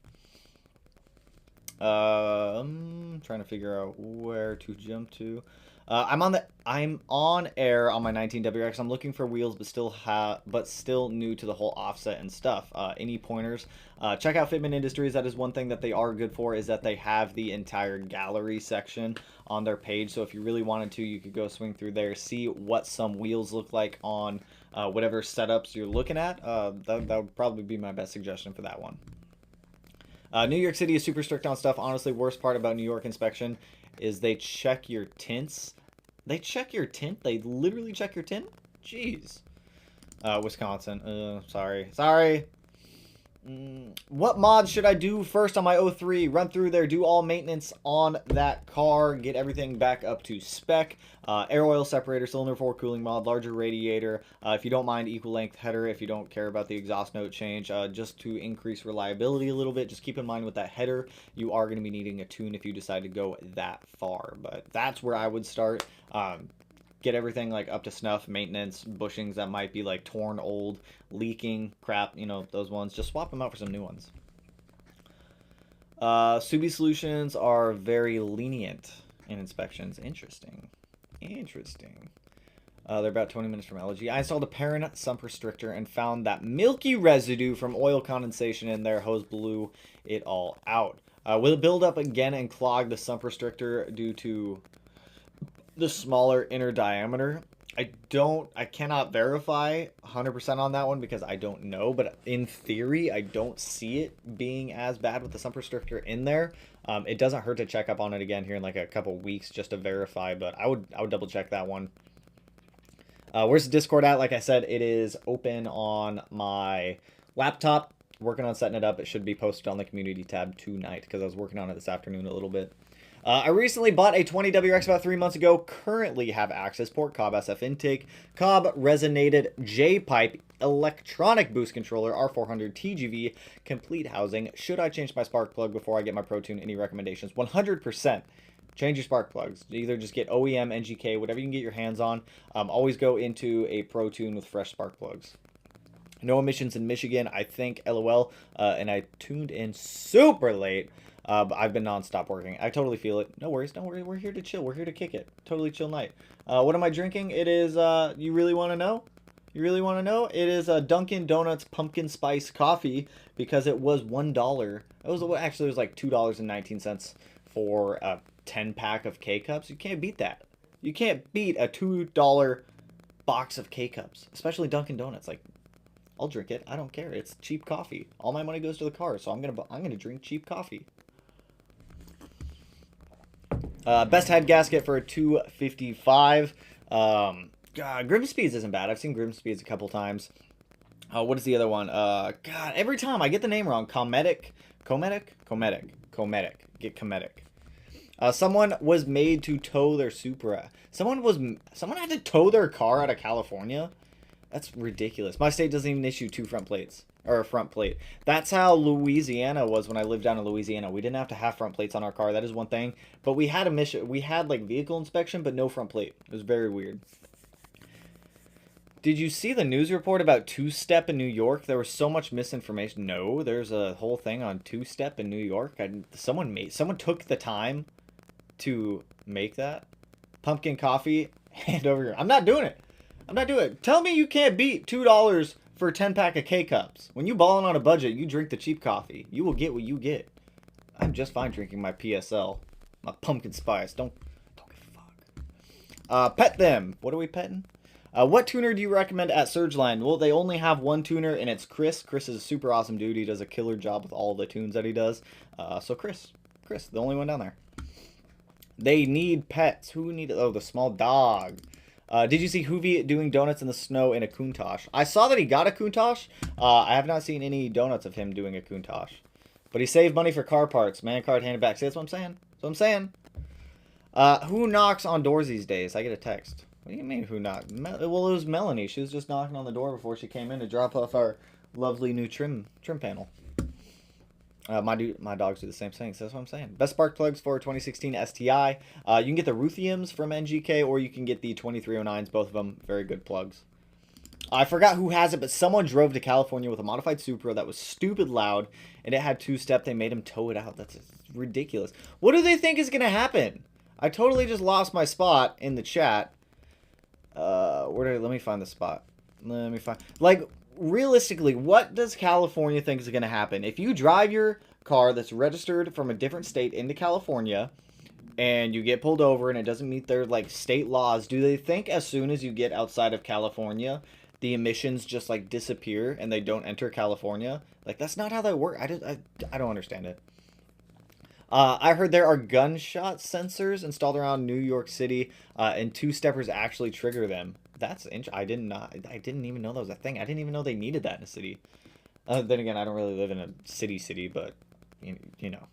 [SPEAKER 1] I'm trying to figure out where to jump to. I'm on air on my 19WX. I'm looking for wheels, but still new to the whole offset and stuff. Any pointers? Check out Fitment Industries. That is one thing that they are good for, is that they have the entire gallery section on their page. So if you really wanted to, you could go swing through there, see what some wheels look like on whatever setups you're looking at. That would probably be my best suggestion for that one. New York City is super strict on stuff. Honestly, worst part about New York inspection is they check your tints. They check your tint? They literally check your tint? Jeez. Wisconsin. Sorry. What mods should I do first on my 03? Run through there, do all maintenance on that car, get everything back up to spec. Air oil separator, cylinder 4 cooling mod, larger radiator. If you don't mind, equal length header. If you don't care about the exhaust note change, just to increase reliability a little bit, just keep in mind with that header, you are going to be needing a tune if you decide to go that far. But that's where I would start. Get everything like up to snuff, maintenance, bushings that might be like torn, old, leaking, crap, you know, those ones. Just swap them out for some new ones. Subi Solutions are very lenient in inspections. Interesting. They're about 20 minutes from LG. I installed a parent sump restrictor and found that milky residue from oil condensation in there. Hose blew it all out. Will it build up again and clog the sump restrictor due to the smaller inner diameter? I cannot verify 100% on that one because I don't know, but in theory, I don't see it being as bad with the sump restrictor in there. It doesn't hurt to check up on it again here in like a couple weeks just to verify, but I would double check that one. Where's the Discord at? Like I said, it is open on my laptop. Working on setting it up. It should be posted on the community tab tonight because I was working on it this afternoon a little bit. I recently bought a 20WX about 3 months ago. Currently have access port, Cobb SF intake, Cobb resonated J-pipe, electronic boost controller, R400 TGV, complete housing. Should I change my spark plug before I get my Pro Tune? Any recommendations? 100%. Change your spark plugs. Either just get OEM, NGK, whatever you can get your hands on. Always go into a Pro Tune with fresh spark plugs. No emissions in Michigan, I think, LOL. And I tuned in super late. I've been non-stop working. I totally feel it. No worries, don't worry. We're here to chill. We're here to kick it. Totally chill night. What am I drinking? It is, you really want to know? You really want to know? It is a Dunkin' Donuts pumpkin spice coffee because it was $1. Actually, it was like $2.19 for a 10-pack of K-Cups. You can't beat that. You can't beat a $2 box of K-Cups, especially Donuts. Like, I'll drink it. I don't care. It's cheap coffee. All my money goes to the car, so I'm gonna drink cheap coffee. Best head gasket for a 255. God, Grimspeeds isn't bad. I've seen Grimspeeds a couple times. What is the other one? God, every time I get the name wrong. Cometic. Get Cometic. Someone was made to tow their Supra. Someone had to tow their car out of California. That's ridiculous. My state doesn't even issue two front plates. Or a front plate. That's how Louisiana was when I lived down in Louisiana. We didn't have to have front plates on our car. That is one thing. But we had like vehicle inspection, but no front plate. It was very weird. Did you see the news report about two-step in New York? There was so much misinformation. No, there's a whole thing on two-step in New York. Someone took the time to make that. Pumpkin coffee, hand over here. I'm not doing it. Tell me you can't beat $2 for a 10-pack of K-Cups. When you ballin' on a budget, you drink the cheap coffee. You will get what you get. I'm just fine drinking my PSL. My pumpkin spice. Don't give a fuck. Pet them. What are we petting? What tuner do you recommend at Surgeline? Well, they only have one tuner, and it's Chris. Chris is a super awesome dude. He does a killer job with all the tunes that he does. So Chris, the only one down there. They need pets. Who need? Oh, the small dog. Did you see Hoovy doing donuts in the snow in a Countach? I saw that he got a Countach. I have not seen any donuts of him doing a Countach. But he saved money for car parts. Man card handed back. See, that's what I'm saying. Who knocks on doors these days? I get a text. What do you mean, who knocked? Well, it was Melanie. She was just knocking on the door before she came in to drop off our lovely new trim panel. My dogs do the same thing. So that's what I'm saying. Best spark plugs for 2016 STI. You can get the Ruthiums from NGK, or you can get the 2309s. Both of them very good plugs. I forgot who has it, but someone drove to California with a modified Subaru that was stupid loud, and it had two-step. They made him tow it out. That's ridiculous. What do they think is gonna happen? I totally just lost my spot in the chat. Let me find the spot. Let me find, like, realistically, what does California think is gonna happen if you drive your car that's registered from a different state into California, and you get pulled over and it doesn't meet their, like, state laws? Do they think as soon as you get outside of California, the emissions just, like, disappear and they don't enter California? Like, that's not how that works. I don't understand it. I heard there are gunshot sensors installed around New York City, and two-steppers actually trigger them. That's I didn't even know that was a thing. I didn't even know they needed that in a city. Then again, I don't really live in a city, but you know.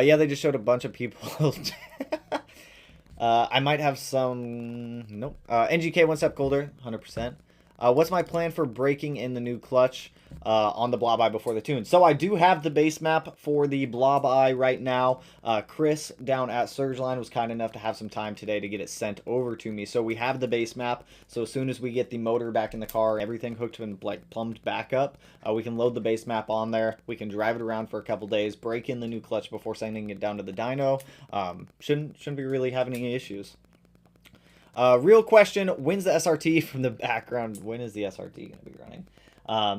[SPEAKER 1] Yeah, they just showed a bunch of people. I might have some. Nope. NGK one step colder, 100%. What's my plan for breaking in the new clutch on the Blob Eye before the tune? So I do have the base map for the Blob Eye right now. Chris down at Surgeline was kind enough to have some time today to get it sent over to me. So we have the base map. So as soon as we get the motor back in the car, everything hooked and like plumbed back up, we can load the base map on there. We can drive it around for a couple days, break in the new clutch before sending it down to the dyno. Shouldn't be really having any issues. Real question, when's the SRT from the background? When is the SRT going to be running?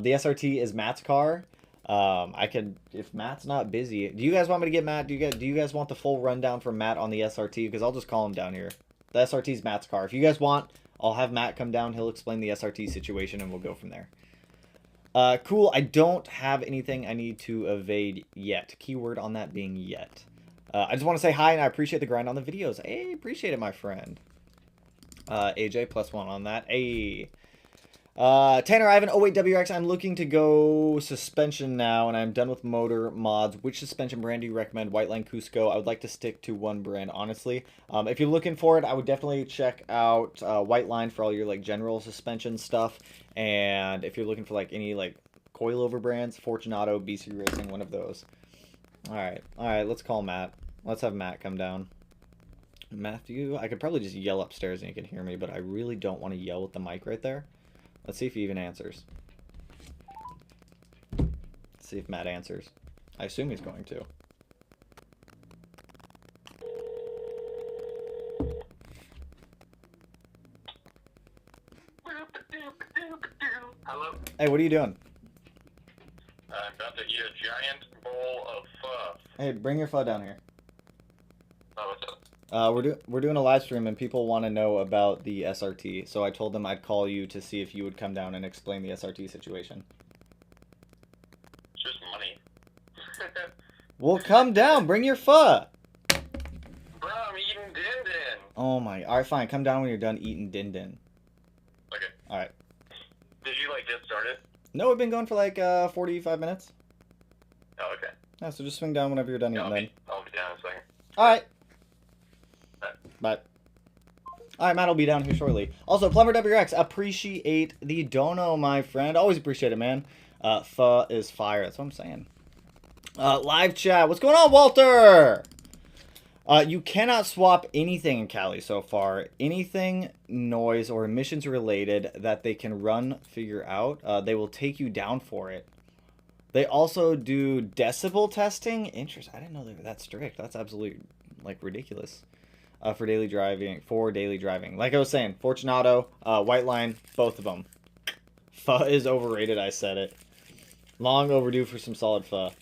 [SPEAKER 1] The SRT is Matt's car. If Matt's not busy, do you guys want me to get Matt? Do you guys want the full rundown from Matt on the SRT? Because I'll just call him down here. The SRT is Matt's car. If you guys want, I'll have Matt come down. He'll explain the SRT situation and we'll go from there. Cool. I don't have anything I need to evade yet. Keyword on that being yet. I just want to say hi and I appreciate the grind on the videos. Hey, appreciate it, my friend. AJ +1 on that. Hey. Tanner Ivan 08WX, I'm looking to go suspension now, and I'm done with motor mods. Which suspension brand do you recommend? Whiteline, Cusco. I would like to stick to one brand, honestly. If you're looking for it, I would definitely check out Whiteline for all your like general suspension stuff. And if you're looking for like any like coilover brands, Fortunato, BC Racing, one of those. All right, let's call Matt. Let's have Matt come down. Matthew, I could probably just yell upstairs and you can hear me, but I really don't want to yell with the mic right there. Let's see if he even answers. Let's see if Matt answers. I assume he's going to.
[SPEAKER 3] Hello?
[SPEAKER 1] Hey, what are you doing?
[SPEAKER 3] I'm about to eat a giant bowl of pho.
[SPEAKER 1] Hey, bring your pho down here.
[SPEAKER 3] Oh, what's up?
[SPEAKER 1] We're doing a live stream and people want to know about the SRT. So I told them I'd call you to see if you would come down and explain the SRT situation.
[SPEAKER 3] It's just money.
[SPEAKER 1] Well, come down. Bring your pho.
[SPEAKER 3] Bro, I'm eating din din.
[SPEAKER 1] Oh my. All right, fine. Come down when you're done eating din din.
[SPEAKER 3] Okay.
[SPEAKER 1] All right.
[SPEAKER 3] Did you like get started?
[SPEAKER 1] No, we've been going for like 45 minutes.
[SPEAKER 3] Oh, okay.
[SPEAKER 1] Yeah, so just swing down whenever you're done
[SPEAKER 3] Yeah,
[SPEAKER 1] eating then.
[SPEAKER 3] I'll be down in a second.
[SPEAKER 1] All right.
[SPEAKER 3] Bye.
[SPEAKER 1] Bye. All right, Matt will be down here shortly. Also, Plumber WX, appreciate the dono, my friend. Always appreciate it, man. Pho is fire. That's what I'm saying. Live chat. What's going on, Walter? You cannot swap anything in Cali so far. Anything noise or emissions related that they can figure out, they will take you down for it. They also do decibel testing. Interesting. I didn't know they were that strict. That's absolutely like ridiculous. For daily driving. Like I was saying, Fortunato, Whiteline, both of them. Pho is overrated. I said it. Long overdue for some solid pho.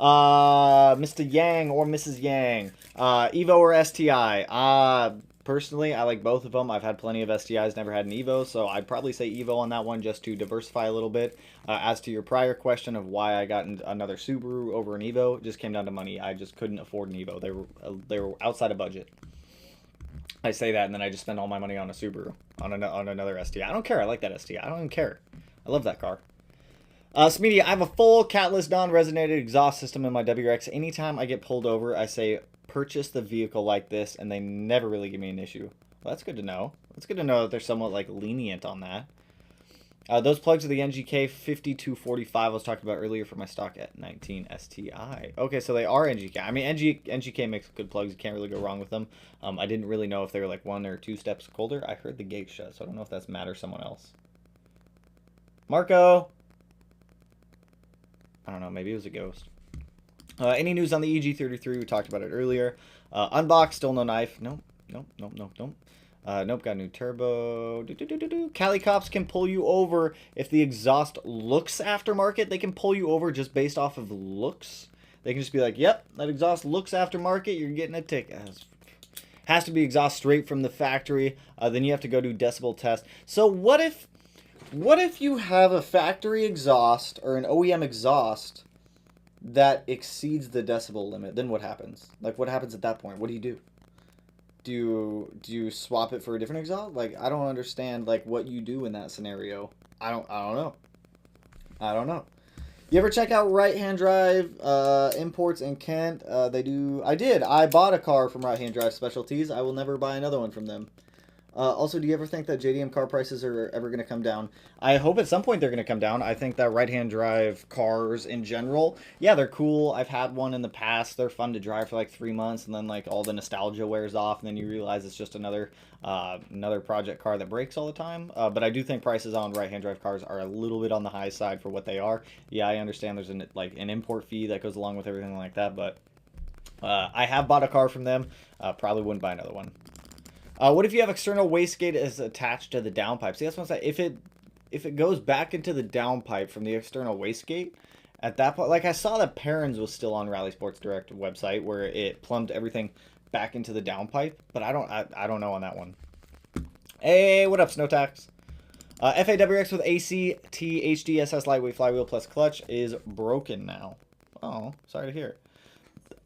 [SPEAKER 1] Mr. Yang or Mrs. Yang, Evo or STI? Personally, I like both of them. I've had plenty of STIs, never had an Evo, so I'd probably say Evo on that one just to diversify a little bit. As to your prior question of why I got another Subaru over an Evo, it just came down to money. I just couldn't afford an Evo. They were outside of budget. I say that, and then I just spend all my money on a Subaru, on another STI. I don't care. I like that STI. I don't even care. I love that car. Smeedy, I have a full catless non-resonated exhaust system in my WRX. Anytime I get pulled over, I say, purchase the vehicle like this, and they never really give me an issue. Well, that's good to know. It's good to know that they're somewhat, like, lenient on that. Those plugs are the NGK 5245 I was talking about earlier for my stock at 19 STI. Okay, so they are NGK. I mean, NGK makes good plugs. You can't really go wrong with them. I didn't really know if they were like 1 or 2 steps colder. I heard the gate shut, so I don't know if that's Matt or someone else. Marco! I don't know. Maybe it was a ghost. Any news on the EG33? We talked about it earlier. Unboxed, still no knife. Nope. Nope, got a new turbo. Cali cops can pull you over if the exhaust looks aftermarket. They can pull you over just based off of looks. They can just be like, yep, that exhaust looks aftermarket. You're getting a ticket. Has to be exhaust straight from the factory. Then you have to go do decibel test. So what if you have a factory exhaust or an OEM exhaust that exceeds the decibel limit? Then what happens? Like, what happens at that point? What do you do? Do you swap it for a different exhaust? Like, I don't understand like what you do in that scenario. I don't know. You ever check out Right Hand Drive imports in Kent? I bought a car from Right Hand Drive Specialties. I will never buy another one from them. Also, do you ever think that JDM car prices are ever going to come down? I hope at some point they're going to come down. I think that right-hand drive cars in general, yeah, they're cool. I've had one in the past. They're fun to drive for like 3 months, and then like all the nostalgia wears off, and then you realize it's just another project car that breaks all the time. But I do think prices on right-hand drive cars are a little bit on the high side for what they are. Yeah, I understand there's an import fee that goes along with everything like that, but I have bought a car from them. Probably wouldn't buy another one. What if you have external wastegate is attached to the downpipe? See, that's what I'm saying. If it goes back into the downpipe from the external wastegate, at that point, like I saw that Perrins was still on Rally Sports Direct website where it plumbed everything back into the downpipe, but I don't know on that one. Hey, what up, Snowtax? FAWX with ACT HD SS lightweight flywheel plus clutch is broken now. Oh, sorry to hear.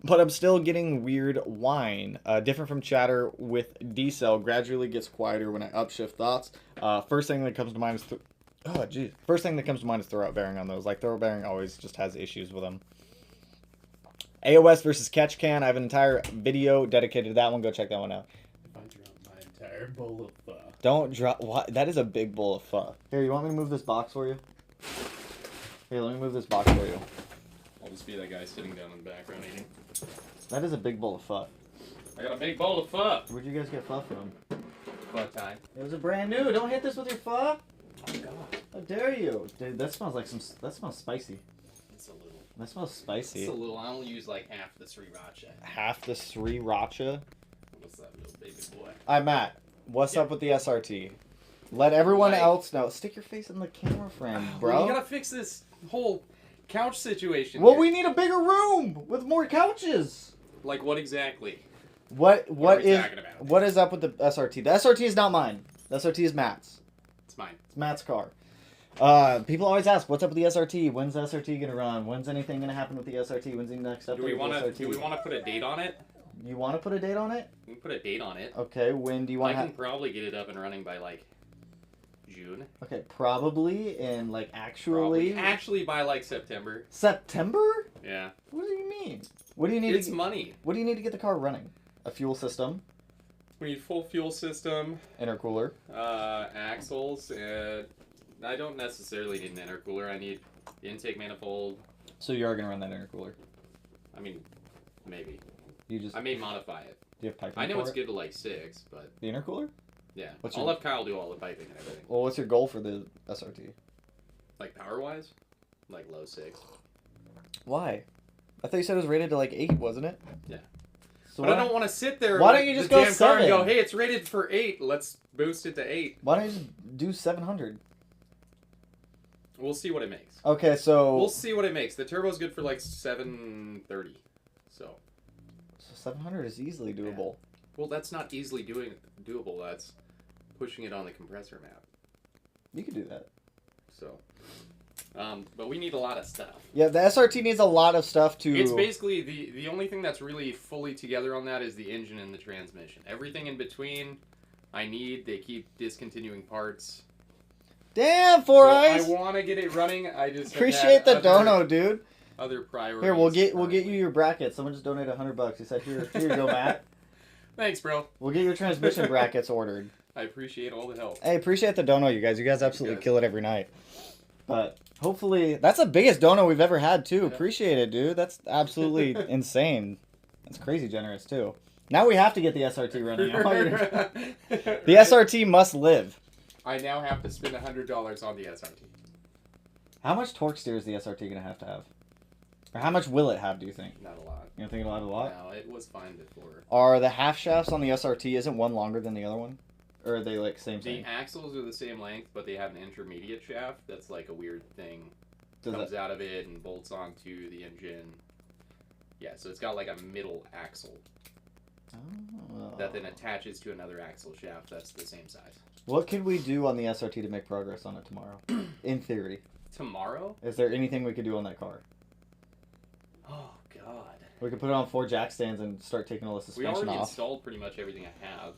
[SPEAKER 1] But I'm still getting weird whine. Different from chatter with D-cell. Gradually gets quieter when I upshift thoughts. First thing that comes to mind is First thing that comes to mind is throwout bearing on those. Like, throwout bearing always just has issues with them. AOS versus catch can. I have an entire video dedicated to that one. Go check that one out.
[SPEAKER 4] If I drop my entire bowl of pho.
[SPEAKER 1] Don't drop. What? That is a big bowl of pho. Here, you want me to move this box for you? Here, let me move this box for you.
[SPEAKER 4] I'll just be that guy sitting down in the background eating.
[SPEAKER 1] That is a big bowl of pho.
[SPEAKER 4] I got a big bowl of pho.
[SPEAKER 1] Where'd you guys get pho from?
[SPEAKER 4] Pho time.
[SPEAKER 1] It was a brand new. Don't hit this with your pho.
[SPEAKER 4] Oh god.
[SPEAKER 1] How dare you? Dude, that smells like that smells spicy.
[SPEAKER 4] It's a little.
[SPEAKER 1] That smells spicy.
[SPEAKER 4] It's a little. I only use like half the sriracha.
[SPEAKER 1] Half the sriracha.
[SPEAKER 4] What's that little baby boy?
[SPEAKER 1] Alright, Matt. What's up with the SRT? Let everyone else know. Stick your face in the camera frame, bro.
[SPEAKER 4] Well, you gotta fix this whole couch situation.
[SPEAKER 1] Well,
[SPEAKER 4] here.
[SPEAKER 1] we need a bigger room with more couches.
[SPEAKER 4] Like what exactly?
[SPEAKER 1] What
[SPEAKER 4] are we
[SPEAKER 1] is
[SPEAKER 4] talking about?
[SPEAKER 1] what is up with the SRT? The SRT is not mine. The SRT is Matt's.
[SPEAKER 4] It's mine.
[SPEAKER 1] It's Matt's car. People always ask, what's up with the SRT? When's the SRT gonna run? When's anything gonna happen with the SRT? When's the next update?
[SPEAKER 4] Do we want
[SPEAKER 1] with the SRT?
[SPEAKER 4] to put a date on it?
[SPEAKER 1] You want to put a date on it?
[SPEAKER 4] We can put a date on it.
[SPEAKER 1] Okay. When do you want
[SPEAKER 4] I
[SPEAKER 1] to?
[SPEAKER 4] can probably get it up and running by like June.
[SPEAKER 1] Okay, probably in like actually.
[SPEAKER 4] Actually by like September.
[SPEAKER 1] September?
[SPEAKER 4] Yeah.
[SPEAKER 1] What do you mean? What do you need?
[SPEAKER 4] It's money.
[SPEAKER 1] What do you need to get the car running? A fuel system,
[SPEAKER 4] We need full fuel system,
[SPEAKER 1] intercooler.
[SPEAKER 4] axles, and I don't necessarily need an intercooler. I need the intake manifold.
[SPEAKER 1] So you are gonna run that intercooler.
[SPEAKER 4] I mean, maybe.
[SPEAKER 1] You just.
[SPEAKER 4] I may modify it.
[SPEAKER 1] Do you have piping?
[SPEAKER 4] I know
[SPEAKER 1] for
[SPEAKER 4] it's
[SPEAKER 1] it?
[SPEAKER 4] good to like 6, but
[SPEAKER 1] The intercooler?
[SPEAKER 4] yeah.
[SPEAKER 1] What's
[SPEAKER 4] I'll
[SPEAKER 1] your-
[SPEAKER 4] let Kyle do all the piping and everything.
[SPEAKER 1] Well, what's your goal for the SRT?
[SPEAKER 4] Like power wise, like low 6.
[SPEAKER 1] Why? I thought you said it was rated to like 8, wasn't it?
[SPEAKER 4] Yeah.
[SPEAKER 1] So
[SPEAKER 4] But I don't want to sit there.
[SPEAKER 1] Why
[SPEAKER 4] with
[SPEAKER 1] don't you just
[SPEAKER 4] the
[SPEAKER 1] go
[SPEAKER 4] damn car and
[SPEAKER 1] 7?
[SPEAKER 4] go, hey, it's rated for 8. Let's boost it to 8.
[SPEAKER 1] Why don't you just do 700?
[SPEAKER 4] We'll see what it makes.
[SPEAKER 1] Okay, so.
[SPEAKER 4] We'll see what it makes. The turbo's good for like 730. So
[SPEAKER 1] 700 is easily doable.
[SPEAKER 4] well, that's not easily doable. That's pushing it on the compressor map.
[SPEAKER 1] You could do that.
[SPEAKER 4] So, but we need a lot of stuff.
[SPEAKER 1] Yeah, the SRT needs a lot of stuff to.
[SPEAKER 4] It's basically the only thing that's really fully together on that is the engine and the transmission. Everything in between, I need. They keep discontinuing parts.
[SPEAKER 1] Damn,
[SPEAKER 4] So
[SPEAKER 1] Four
[SPEAKER 4] I
[SPEAKER 1] Eyes.
[SPEAKER 4] want to get it running. I just have
[SPEAKER 1] Appreciate the
[SPEAKER 4] had
[SPEAKER 1] dono, dude.
[SPEAKER 4] other priorities.
[SPEAKER 1] Here, we'll get you
[SPEAKER 4] currently.
[SPEAKER 1] your brackets. Someone just donated $100. He said, "Here you go, Matt.
[SPEAKER 4] Thanks, bro.
[SPEAKER 1] We'll get your transmission brackets ordered."
[SPEAKER 4] I appreciate all the help.
[SPEAKER 1] Hey, appreciate the dono, you guys. You guys absolutely kill it every night. But hopefully, that's the biggest dono we've ever had too.
[SPEAKER 4] Yeah.
[SPEAKER 1] Appreciate it, dude. That's absolutely insane. That's crazy generous too. Now we have to get the SRT running. The SRT must live.
[SPEAKER 4] I now have to spend $100 on the SRT.
[SPEAKER 1] How much torque steer is the SRT gonna have to have? Or how much will it have, do you think?
[SPEAKER 4] Not a lot.
[SPEAKER 1] You don't think it'll have a lot?
[SPEAKER 4] No, it was fine before.
[SPEAKER 1] Are the half shafts on the SRT, isn't one longer than the other one? Or are they like same
[SPEAKER 4] The
[SPEAKER 1] thing?
[SPEAKER 4] axles are the same length, but they have an intermediate shaft that's like a weird thing.
[SPEAKER 1] Does
[SPEAKER 4] Comes
[SPEAKER 1] that-
[SPEAKER 4] out of it and bolts onto the engine. Yeah, so it's got like a middle axle
[SPEAKER 1] Oh.
[SPEAKER 4] that then attaches to another axle shaft that's the same size.
[SPEAKER 1] What could we do on the SRT to make progress on it tomorrow? In theory.
[SPEAKER 4] Tomorrow?
[SPEAKER 1] Is there anything we could do on that car?
[SPEAKER 4] Oh, God.
[SPEAKER 1] We could put it on 4 jack stands and start taking all the
[SPEAKER 4] We
[SPEAKER 1] suspension
[SPEAKER 4] already
[SPEAKER 1] off.
[SPEAKER 4] installed pretty much everything I have.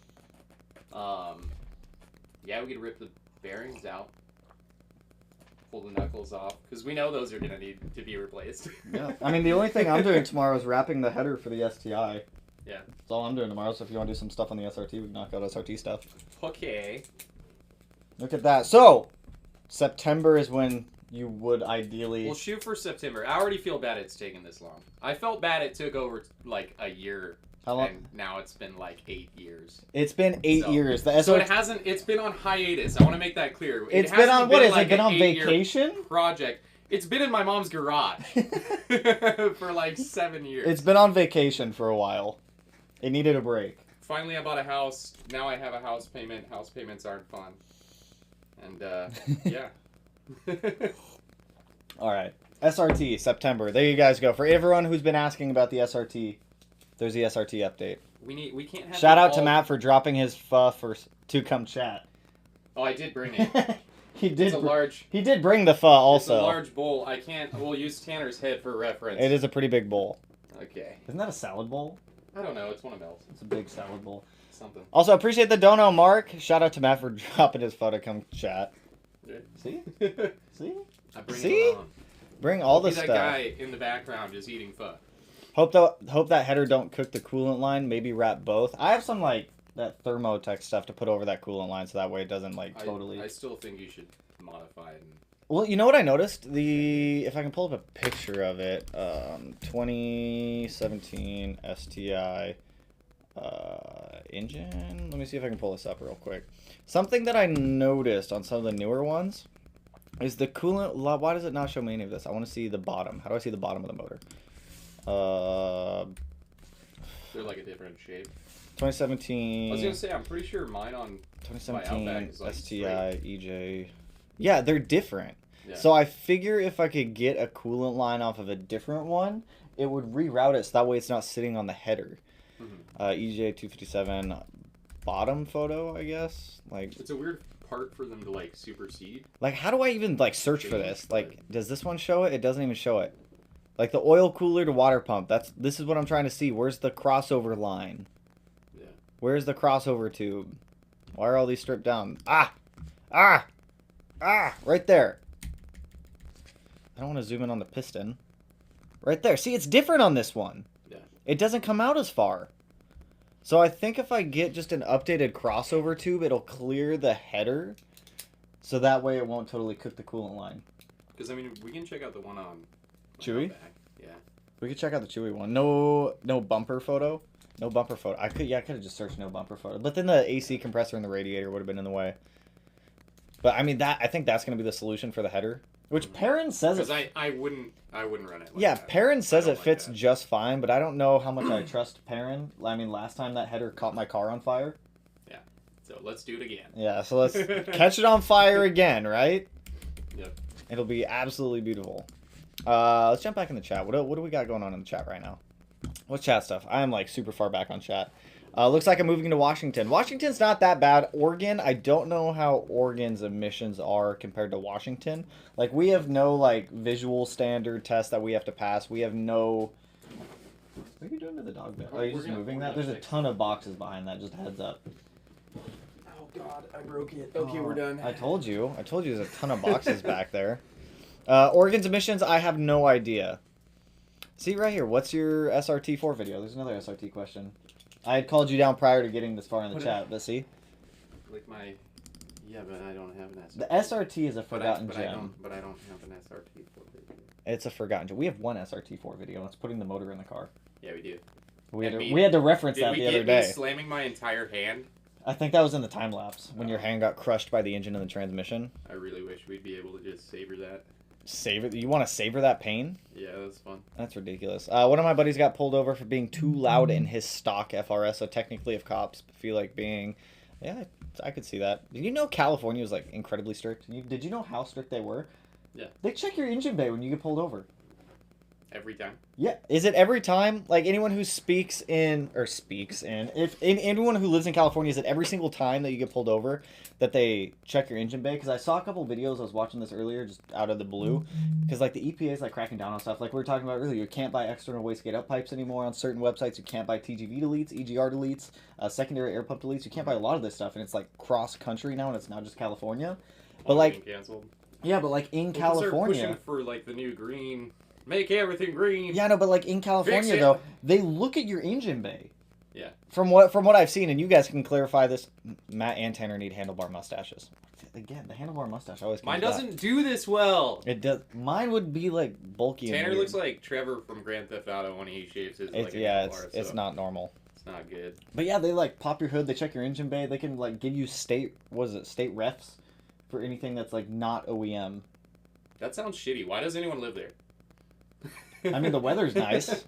[SPEAKER 4] Yeah, we could rip the bearings out. Pull the knuckles off. Because we know those are going to need to be replaced.
[SPEAKER 1] Yeah. I mean, the only thing I'm doing tomorrow is wrapping the header for the STI.
[SPEAKER 4] Yeah.
[SPEAKER 1] That's all I'm doing tomorrow, so if you want to do some stuff on the SRT, we can knock out SRT stuff.
[SPEAKER 4] Okay.
[SPEAKER 1] Look at that. So, September is when you would ideally...
[SPEAKER 4] We'll shoot for September. I already feel bad it's taken this long. I felt bad it took over like a year.
[SPEAKER 1] How long?
[SPEAKER 4] And now it's been like 8 years.
[SPEAKER 1] It's been 8
[SPEAKER 4] So-
[SPEAKER 1] years. The
[SPEAKER 4] So
[SPEAKER 1] SRT...
[SPEAKER 4] it hasn't. It's been on hiatus. I want to make that clear.
[SPEAKER 1] It's
[SPEAKER 4] It
[SPEAKER 1] been
[SPEAKER 4] hasn't
[SPEAKER 1] on... What is
[SPEAKER 4] like
[SPEAKER 1] it? Been
[SPEAKER 4] an
[SPEAKER 1] on
[SPEAKER 4] 8-year
[SPEAKER 1] vacation?
[SPEAKER 4] project. It's been in my mom's garage for like 7 years.
[SPEAKER 1] It's been on vacation for a while. It needed a break.
[SPEAKER 4] Finally, I bought a house. Now I have a house payment. House payments aren't fun. And yeah.
[SPEAKER 1] All right. SRT, September. There you guys go. For everyone who's been asking about the SRT, there's the SRT update.
[SPEAKER 4] We can't have.
[SPEAKER 1] Shout
[SPEAKER 4] it
[SPEAKER 1] out to
[SPEAKER 4] all-
[SPEAKER 1] Matt for dropping his pho to come chat.
[SPEAKER 4] Oh, I did bring it.
[SPEAKER 1] He
[SPEAKER 4] It's
[SPEAKER 1] did.
[SPEAKER 4] a large.
[SPEAKER 1] He did bring the pho also.
[SPEAKER 4] It's a large bowl. I can't. We'll use Tanner's head for reference.
[SPEAKER 1] It is a pretty big bowl.
[SPEAKER 4] Okay.
[SPEAKER 1] Isn't that a salad bowl?
[SPEAKER 4] I don't know. It's one of Mel's.
[SPEAKER 1] It's a big salad bowl.
[SPEAKER 4] Something.
[SPEAKER 1] Also, appreciate the dono, Mark. Shout out to Matt for dropping his pho to come chat. See? See?
[SPEAKER 4] I bring
[SPEAKER 1] See?
[SPEAKER 4] it along.
[SPEAKER 1] Bring all the
[SPEAKER 4] Be that
[SPEAKER 1] stuff.
[SPEAKER 4] guy in the background just eating pho.
[SPEAKER 1] Hope that header don't cook the coolant line. Maybe wrap both. I have some like that thermotech stuff to put over that coolant line so that way it doesn't like totally.
[SPEAKER 4] I still think you should modify it.
[SPEAKER 1] Well, you know what I noticed? If I can pull up a picture of it, 2017 STI engine. Let me see if I can pull this up real quick. Something that I noticed on some of the newer ones is the coolant. Why does it not show me any of this? I want to see the bottom. How do I see the bottom of the motor?
[SPEAKER 4] They're like a different shape.
[SPEAKER 1] 2017.
[SPEAKER 4] I was gonna say I'm pretty sure mine on
[SPEAKER 1] 2017
[SPEAKER 4] Outback is, like,
[SPEAKER 1] STI EJ. Yeah, they're different.
[SPEAKER 4] Yeah.
[SPEAKER 1] So I figure if I could get a coolant line off of a different one, it would reroute it so that way it's not sitting on the header. EJ 257 bottom photo, I guess. Like
[SPEAKER 4] It's a weird part for them to like supersede.
[SPEAKER 1] how do I even like search for
[SPEAKER 4] Change,
[SPEAKER 1] this? Like, does this one show it? It doesn't even show it. Like the oil cooler to water pump. This is what I'm trying to see. Where's the crossover line?
[SPEAKER 4] Yeah.
[SPEAKER 1] Where's the crossover tube? Why are all these stripped down? Right there. I don't want to zoom in on the piston. Right there. See, it's different on this one.
[SPEAKER 4] Yeah.
[SPEAKER 1] It doesn't come out as far. So I think if I get just an updated crossover tube, it'll clear the header. So that way it won't totally cook the coolant line.
[SPEAKER 4] Because I mean, we can check out the one on
[SPEAKER 1] Chewy?
[SPEAKER 4] Outback. Yeah.
[SPEAKER 1] We could check out the Chewy one. No bumper photo. No bumper photo. I could have just searched no bumper photo. But then the AC compressor and the radiator would have been in the way. But I mean I think that's gonna be the solution for the header. Which Perrin says
[SPEAKER 4] Because
[SPEAKER 1] it.
[SPEAKER 4] I wouldn't run it. Like
[SPEAKER 1] Yeah,
[SPEAKER 4] that.
[SPEAKER 1] Perrin says
[SPEAKER 4] I
[SPEAKER 1] it
[SPEAKER 4] don't
[SPEAKER 1] fits
[SPEAKER 4] like that.
[SPEAKER 1] just fine, but I don't know how much I trust Perrin. I mean, last time that header caught my car on fire.
[SPEAKER 4] So let's do it again.
[SPEAKER 1] Yeah, so let's catch it on fire again, right?
[SPEAKER 4] Yep.
[SPEAKER 1] It'll be absolutely beautiful. Let's jump back in the chat. What do we got going on in the chat right now? What's chat stuff? I am like super far back on chat. Looks like I'm moving to Washington. Washington's not that bad. Oregon, I don't know how Oregon's emissions are compared to Washington. Like, we have no, like, visual standard test that we have to pass. We have no... What are you doing to the dog bed? Are you just moving that? There's a ton of boxes behind that. Just a heads up.
[SPEAKER 4] Oh God, I broke it. Okay, we're done.
[SPEAKER 1] I told you. There's a ton of boxes back there. Oregon's emissions, I have no idea. See right here. What's your SRT4 video? There's another SRT question. I had called you down prior to getting this far in the chat, but see?
[SPEAKER 4] Like my... Yeah, but I don't have an SRT.
[SPEAKER 1] The SRT is a forgotten
[SPEAKER 4] but
[SPEAKER 1] gem.
[SPEAKER 4] I don't have an SRT for video.
[SPEAKER 1] It's a forgotten gem. We have one SRT4 video. It's putting the motor in the car.
[SPEAKER 4] Yeah, we do.
[SPEAKER 1] We
[SPEAKER 4] And
[SPEAKER 1] had to reference
[SPEAKER 4] Did
[SPEAKER 1] that
[SPEAKER 4] we
[SPEAKER 1] the
[SPEAKER 4] get
[SPEAKER 1] other
[SPEAKER 4] me
[SPEAKER 1] day.
[SPEAKER 4] slamming my entire hand?
[SPEAKER 1] I think that was in the time lapse when your hand got crushed by the engine and the transmission.
[SPEAKER 4] I really wish we'd be able to just savor that.
[SPEAKER 1] Savor? You want to savor that pain?
[SPEAKER 4] Yeah, that's fun.
[SPEAKER 1] That's ridiculous. One of my buddies got pulled over for being too loud in his stock FRS. So technically, if cops feel like being, yeah, I could see that. Did you know California was like incredibly strict? Did you know how strict they were?
[SPEAKER 4] Yeah.
[SPEAKER 1] They check your engine bay when you get pulled over.
[SPEAKER 4] Every time.
[SPEAKER 1] Yeah. Is it every time? Like anyone who anyone who lives in California, is it every single time that you get pulled over that they check your engine bay? Because I saw a couple videos. I was watching this earlier, just out of the blue. Because like the EPA is like cracking down on stuff. Like we were talking about earlier, you can't buy external wastegate up pipes anymore on certain websites. You can't buy TGV deletes, EGR deletes, secondary air pump deletes. You can't buy a lot of this stuff, and it's like cross country now, and it's not just California. But like,
[SPEAKER 4] canceled.
[SPEAKER 1] yeah, but like in
[SPEAKER 4] They're
[SPEAKER 1] California,
[SPEAKER 4] pushing for like the new green. Make everything green.
[SPEAKER 1] yeah, no, but like in California though, they look at your engine bay.
[SPEAKER 4] Yeah.
[SPEAKER 1] From what I've seen, and you guys can clarify this, Matt and Tanner need handlebar mustaches. Again, the handlebar mustache always comes
[SPEAKER 4] Mine
[SPEAKER 1] back.
[SPEAKER 4] doesn't do this well.
[SPEAKER 1] It does. Mine would be like bulky.
[SPEAKER 4] Tanner
[SPEAKER 1] and weird.
[SPEAKER 4] looks like Trevor from Grand Theft Auto when he shaves his.
[SPEAKER 1] It's
[SPEAKER 4] like,
[SPEAKER 1] it's
[SPEAKER 4] so
[SPEAKER 1] not normal.
[SPEAKER 4] It's not good.
[SPEAKER 1] But yeah, they like pop your hood. They check your engine bay. They can like give you state refs for anything that's like not OEM.
[SPEAKER 4] That sounds shitty. Why does anyone live there?
[SPEAKER 1] I mean, the weather's nice.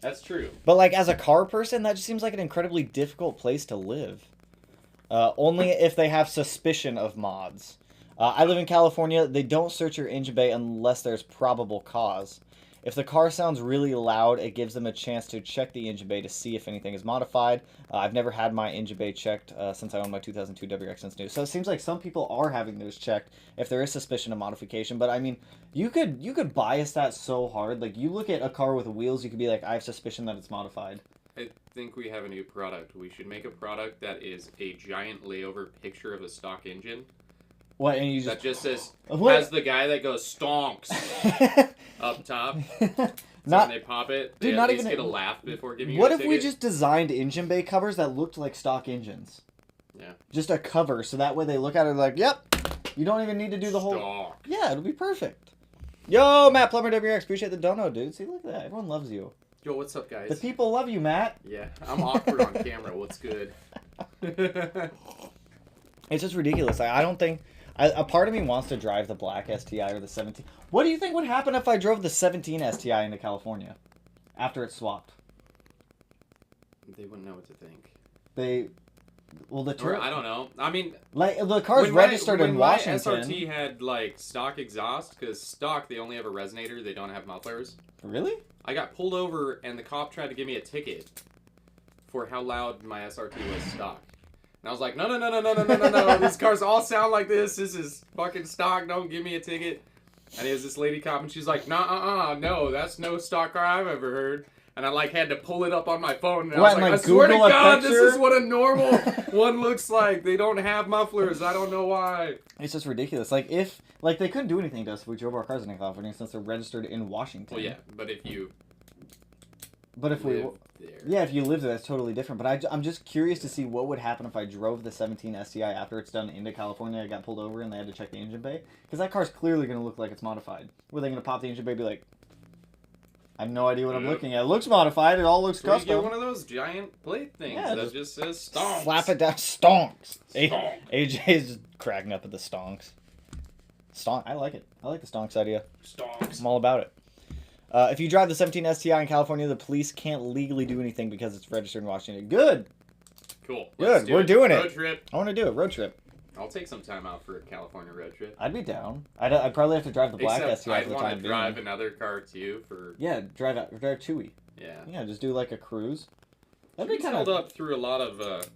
[SPEAKER 4] That's true.
[SPEAKER 1] But like as a car person, that just seems like an incredibly difficult place to live. Only if they have suspicion of mods. I live in California. They don't search your engine bay unless there's probable cause. If the car sounds really loud, it gives them a chance to check the engine bay to see if anything is modified. I've never had my engine bay checked since I owned my 2002 WRX since new. So it seems like some people are having those checked if there is suspicion of modification. But I mean, you could bias that so hard. Like you look at a car with wheels, you could be like, I have suspicion that it's modified.
[SPEAKER 4] I think we have a new product. We should make a product that is a giant layover picture of a stock engine.
[SPEAKER 1] What? And you just
[SPEAKER 4] That just says,
[SPEAKER 1] What?
[SPEAKER 4] has the guy that goes stonks up top. So
[SPEAKER 1] not.
[SPEAKER 4] when they pop it,
[SPEAKER 1] Dude,
[SPEAKER 4] they
[SPEAKER 1] not
[SPEAKER 4] at least
[SPEAKER 1] even-
[SPEAKER 4] get a laugh before giving you
[SPEAKER 1] What
[SPEAKER 4] a
[SPEAKER 1] if we
[SPEAKER 4] ticket.
[SPEAKER 1] just designed engine bay covers that looked like stock engines?
[SPEAKER 4] Yeah.
[SPEAKER 1] Just a cover, so that way they look at it like, yep, you don't even need to do the whole.
[SPEAKER 4] Stock.
[SPEAKER 1] Yeah, it'll be perfect. Yo, Matt Plummer WRX, appreciate the dono, dude. See, look at that. Everyone loves you.
[SPEAKER 4] Yo, what's up, guys?
[SPEAKER 1] The people love you, Matt.
[SPEAKER 4] Yeah, I'm awkward on camera. What's good?
[SPEAKER 1] It's just ridiculous. I don't think. A part of me wants to drive the black STI or the 17. What do you think would happen if I drove the 17 STI into California after it's swapped?
[SPEAKER 4] They wouldn't know what to think.
[SPEAKER 1] Well, the
[SPEAKER 4] Or, I don't know. I mean,
[SPEAKER 1] like the car's registered in Washington.
[SPEAKER 4] My SRT had like stock exhaust because stock they only have a resonator. They don't have mufflers.
[SPEAKER 1] Really?
[SPEAKER 4] I got pulled over and the cop tried to give me a ticket for how loud my SRT was stock. And I was like, no. These cars all sound like this. This is fucking stock. Don't give me a ticket. And it was this lady cop, and she's like, no, that's no stock car I've ever heard. And I like had to pull it up on my phone. And I was like, I swear to God, this is what a normal one looks like. They don't have mufflers. I don't know why.
[SPEAKER 1] It's just ridiculous. Like they couldn't do anything to us if we drove our cars into California since they're registered in Washington.
[SPEAKER 4] Well, yeah, but if you
[SPEAKER 1] if we
[SPEAKER 4] live there.
[SPEAKER 1] Yeah, if you live there, that's totally different. But I'm just curious to see what would happen if I drove the 17 STI after it's done into California. I got pulled over and they had to check the engine bay. Because that car's clearly going to look like it's modified. Were they going to pop the engine bay and be like, I have no idea what I'm looking at. It looks modified. It all looks
[SPEAKER 4] Or you
[SPEAKER 1] custom.
[SPEAKER 4] get one of those giant plate things that just says stonks.
[SPEAKER 1] Slap it down. Stonks.
[SPEAKER 4] Stonk.
[SPEAKER 1] AJ is just cracking up at the stonks. Stonk. I like it. I like the stonks idea.
[SPEAKER 4] Stonks.
[SPEAKER 1] I'm all about it. If you drive the 17 STI in California, the police can't legally do anything because it's registered in Washington. Good.
[SPEAKER 4] Cool.
[SPEAKER 1] Good. We're doing it.
[SPEAKER 4] Road trip.
[SPEAKER 1] I want to do it. Road trip.
[SPEAKER 4] I'll take some time out for a California road trip.
[SPEAKER 1] I'd be down. I'd probably have to drive the black
[SPEAKER 4] Except
[SPEAKER 1] STI
[SPEAKER 4] I'd
[SPEAKER 1] for the
[SPEAKER 4] want
[SPEAKER 1] time
[SPEAKER 4] to
[SPEAKER 1] being.
[SPEAKER 4] drive another car too for...
[SPEAKER 1] Yeah, drive Chewy.
[SPEAKER 4] Yeah.
[SPEAKER 1] Yeah, just do like a cruise. That'd
[SPEAKER 4] He's
[SPEAKER 1] be kind
[SPEAKER 4] held
[SPEAKER 1] of
[SPEAKER 4] up through a lot of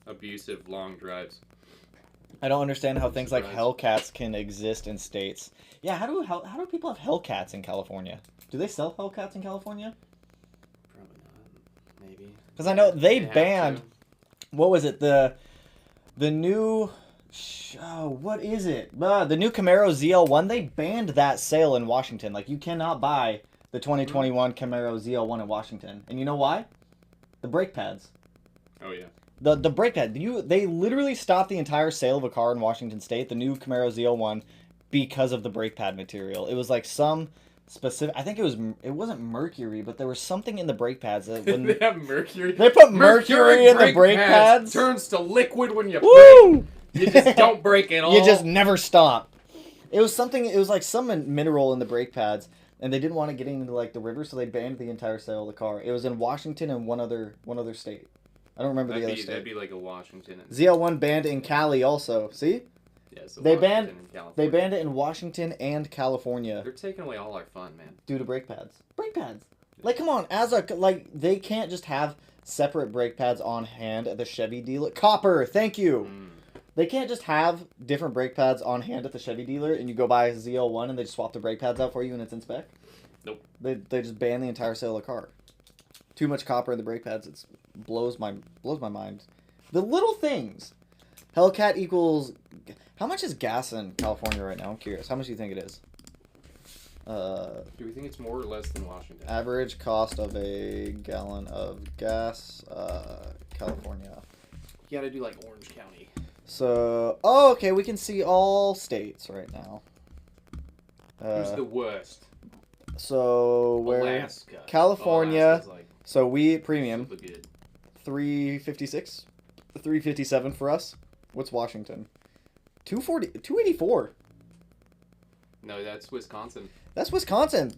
[SPEAKER 4] abusive long drives.
[SPEAKER 1] I don't understand how things like
[SPEAKER 4] Surprised.
[SPEAKER 1] Hellcats can exist in states. Yeah, how do people have Hellcats in California? Do they sell Hellcats in California?
[SPEAKER 4] Probably not. Maybe.
[SPEAKER 1] Because I know they
[SPEAKER 4] have
[SPEAKER 1] banned.
[SPEAKER 4] to.
[SPEAKER 1] What was it? The new. What is it? The new Camaro ZL1. They banned that sale in Washington. Like you cannot buy the 2021 Camaro ZL1 in Washington. And you know why? The brake pads.
[SPEAKER 4] Oh yeah.
[SPEAKER 1] The brake pad. They literally stopped the entire sale of a car in Washington State, the new Camaro ZL1, because of the brake pad material. It was like some specific. I think it wasn't mercury, but there was something in the brake pads that when
[SPEAKER 4] They have mercury.
[SPEAKER 1] they put mercury in the brake pads.
[SPEAKER 4] Turns to liquid when you
[SPEAKER 1] Woo!
[SPEAKER 4] brake. You just don't brake at all.
[SPEAKER 1] You just never stop. It was something. It was like some mineral in the brake pads, and they didn't want to get into like the river, so they banned the entire sale of the car. It was in Washington and one other state. I don't remember the other state.
[SPEAKER 4] That'd be like a Washington.
[SPEAKER 1] ZL1 banned in Cali also. See?
[SPEAKER 4] Yeah, so
[SPEAKER 1] They
[SPEAKER 4] Washington
[SPEAKER 1] banned-
[SPEAKER 4] and California.
[SPEAKER 1] They banned it in Washington and California
[SPEAKER 4] They're taking away all our fun, man.
[SPEAKER 1] due to brake pads. Brake pads. Like, come on, they can't just have separate brake pads on hand at the Chevy dealer. Copper, thank you. They can't just have different brake pads on hand at the Chevy dealer, and you go buy a ZL1 and they just swap the brake pads out for you and it's in spec.
[SPEAKER 4] Nope.
[SPEAKER 1] They just ban the entire sale of the car. Too much copper in the brake pads. It blows my mind. The little things. Hellcat equals. How much is gas in California right now? I'm curious. How much do you think it is?
[SPEAKER 4] Do we think it's more or less than Washington?
[SPEAKER 1] Average cost of a gallon of gas, California.
[SPEAKER 4] You gotta do like Orange County.
[SPEAKER 1] So, oh, okay, we can see all states right now.
[SPEAKER 4] Who's the worst?
[SPEAKER 1] So where
[SPEAKER 4] Alaska.
[SPEAKER 1] California.
[SPEAKER 4] Alaska's like
[SPEAKER 1] So we premium
[SPEAKER 4] super good.
[SPEAKER 1] 356, 357 for us. What's Washington? 284.
[SPEAKER 4] No, that's Wisconsin.
[SPEAKER 1] That's Wisconsin.